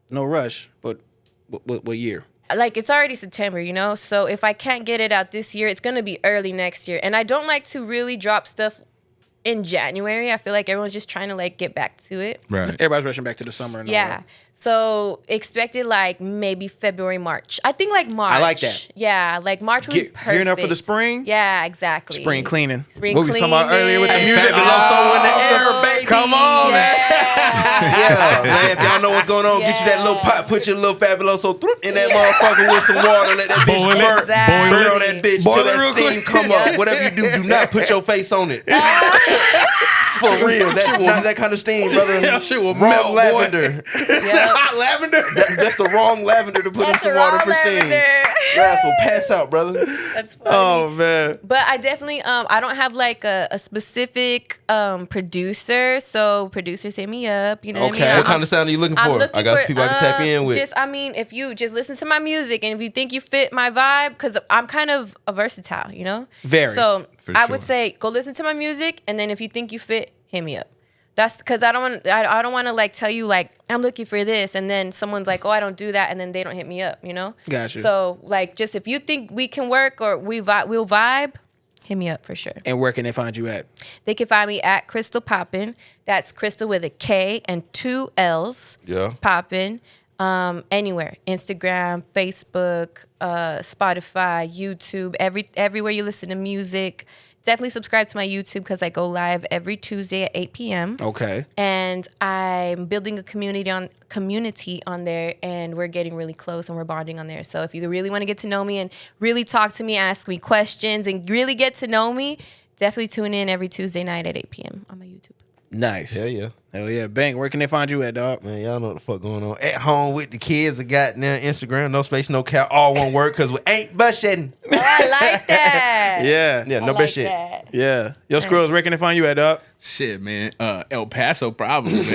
No rush, but what year? Like it's already September, so if I can't get it out this year, it's gonna be early next year. And I don't like to really drop stuff in January. I feel like everyone's just trying to like get back to it. right. Everybody's rushing back to the summer and all Yeah. that. So expect it like maybe February, March. I think like March. I like that. Yeah, like March would be perfect. Gearing up for the spring? Yeah, exactly. Spring cleaning. Spring what we was talking about earlier with the cleaning. music. Fabuloso in the air, baby. Come on, man. Yeah, man. If y'all know what's going on, get you that little pot, put your little Fabuloso in that motherfucker with some water, let that bitch Boil it. burn, Exactly. burn that bitch Boil till it that real steam quick. come up. Whatever you do not put your face on it. For real, that's not that kind of steam, brother. That shit will Melt melt, boy. lavender. Hot lavender. That's the wrong lavender to put in That's some the water wrong for steam. lavender. Your ass will pass out, brother. That's funny. Oh man. But I definitely I don't have like a specific producer, so producers hit me up. You know what I Okay. mean? What kind of sound are you looking I'm for? looking I got for, some people I can tap in with. If you just listen to my music and if you think you fit my vibe, because I'm kind of a versatile, Very. So For I sure. would say go listen to my music, and then if you think you fit, hit me up. That's because I don't want to like tell you like I'm looking for this, and then someone's like, oh, I don't do that, and then they don't hit me up, Gotcha. So like, just if you think we can work or we'll vibe, hit me up for sure. And where can they find you at? They can find me at Krystall Poppin. That's Krystall with a K and 2 L's. Yeah. Poppin. Anywhere. Instagram, Facebook, Spotify, YouTube, everywhere you listen to music. Definitely subscribe to my YouTube because I go live every Tuesday at 8 p.m. Okay. And I'm building a community on there, and we're getting really close and we're bonding on there. So if you really want to get to know me and really talk to me, ask me questions, and really get to know me, definitely tune in every Tuesday night at 8 p.m. on my YouTube. Nice. Yeah. Hell yeah. Bank, where can they find you at, dog? Man, y'all know what the fuck going on. At home with the kids, I got now Instagram, no space, no cap, all one word, because we ain't bullshitting. Oh, I like that. Yeah. Yeah, I no like bad shit. that. Yeah. Yo, Squirrels, where can they find you at, dog? Shit, man. El Paso problem, man.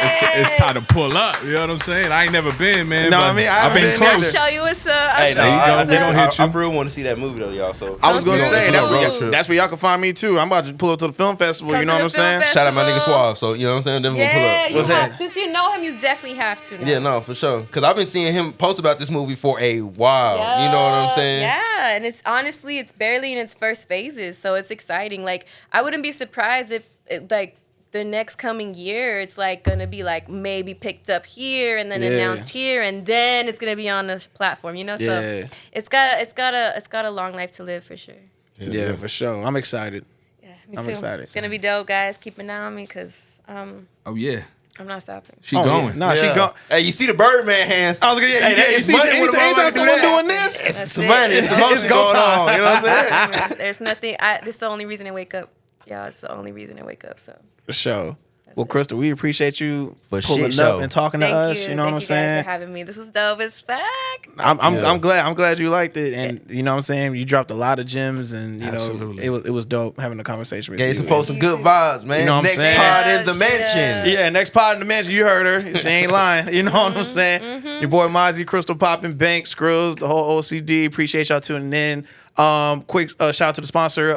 It's time to pull up. You know what I'm saying? I ain't never been, man. No, but I mean, I I've haven't been been close. I'll show you what's up. Hey, no, There you go. We gonna hit you. I for real want to see that movie though, y'all. So I was gonna Okay. say That's that's where y'all can find me too. I'm about to pull up to the film festival. Come You know to what the I'm film saying? shout out my nigga Festival. Suave. So you know what I'm saying? Then we'll pull Yeah, up. you What's have, that? since you know him, you definitely have to. Now. Yeah, no, for sure. Because I've been seeing him post about this movie for a while. You know what I'm saying? Yeah, and it's honestly, it's barely in its first phases, so it's exciting. Like, I wouldn't be surprised if, like, the next coming year, it's like gonna be like maybe picked up here and then announced here, and then it's gonna be on the platform. You know, so it's got a long life to live for sure. Yeah, for sure. I'm excited. Yeah, me I'm too. excited. It's gonna be dope, guys. Keep an eye on me, cause Oh, yeah. I'm not stopping. She going. Nah, she going. Hey, you see the Birdman hands? I was gonna, Hey, that you is see, money when a anytime motherfucker do someone that. doing this, It's That's some it. money. It's some It's motion go going time. on. You know what I'm saying? There's nothing. This is the only reason I wake up. Yeah, it's the only reason I wake up. So. for sure. Well, Krystall, we appreciate you For pulling shit up show. and talking to Thank us. you. You know what I'm Thank you guys saying? for having me. This is dope as fuck. I'm glad you liked it, and you know what I'm saying. You dropped a lot of gems, and you know Absolutely. it was dope having a conversation with Gave you. some folks some good vibes, man. You know what I'm Next saying? part in the Yeah. mansion. Yeah, next pod in the mansion, you heard her. She ain't lying. You know what I'm saying? Your boy Mazi, Krystall Poppin, Bank, Skrills, the whole OCD. Appreciate y'all tuning in. Quick shout out to the sponsor,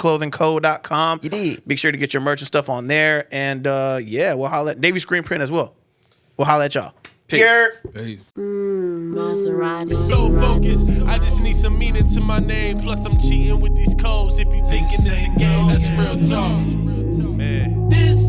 crewfreshclothingco.com. You did. Make sure to get your merch and stuff on there. And yeah, we'll holla at Davey Screen Print as well. We'll holla at y'all. Peace. Here. Hey. Maserati. So focused, I just need some meaning to my name. Plus, I'm cheating with these codes. If you thinking it's a game, that's real talk. Man, this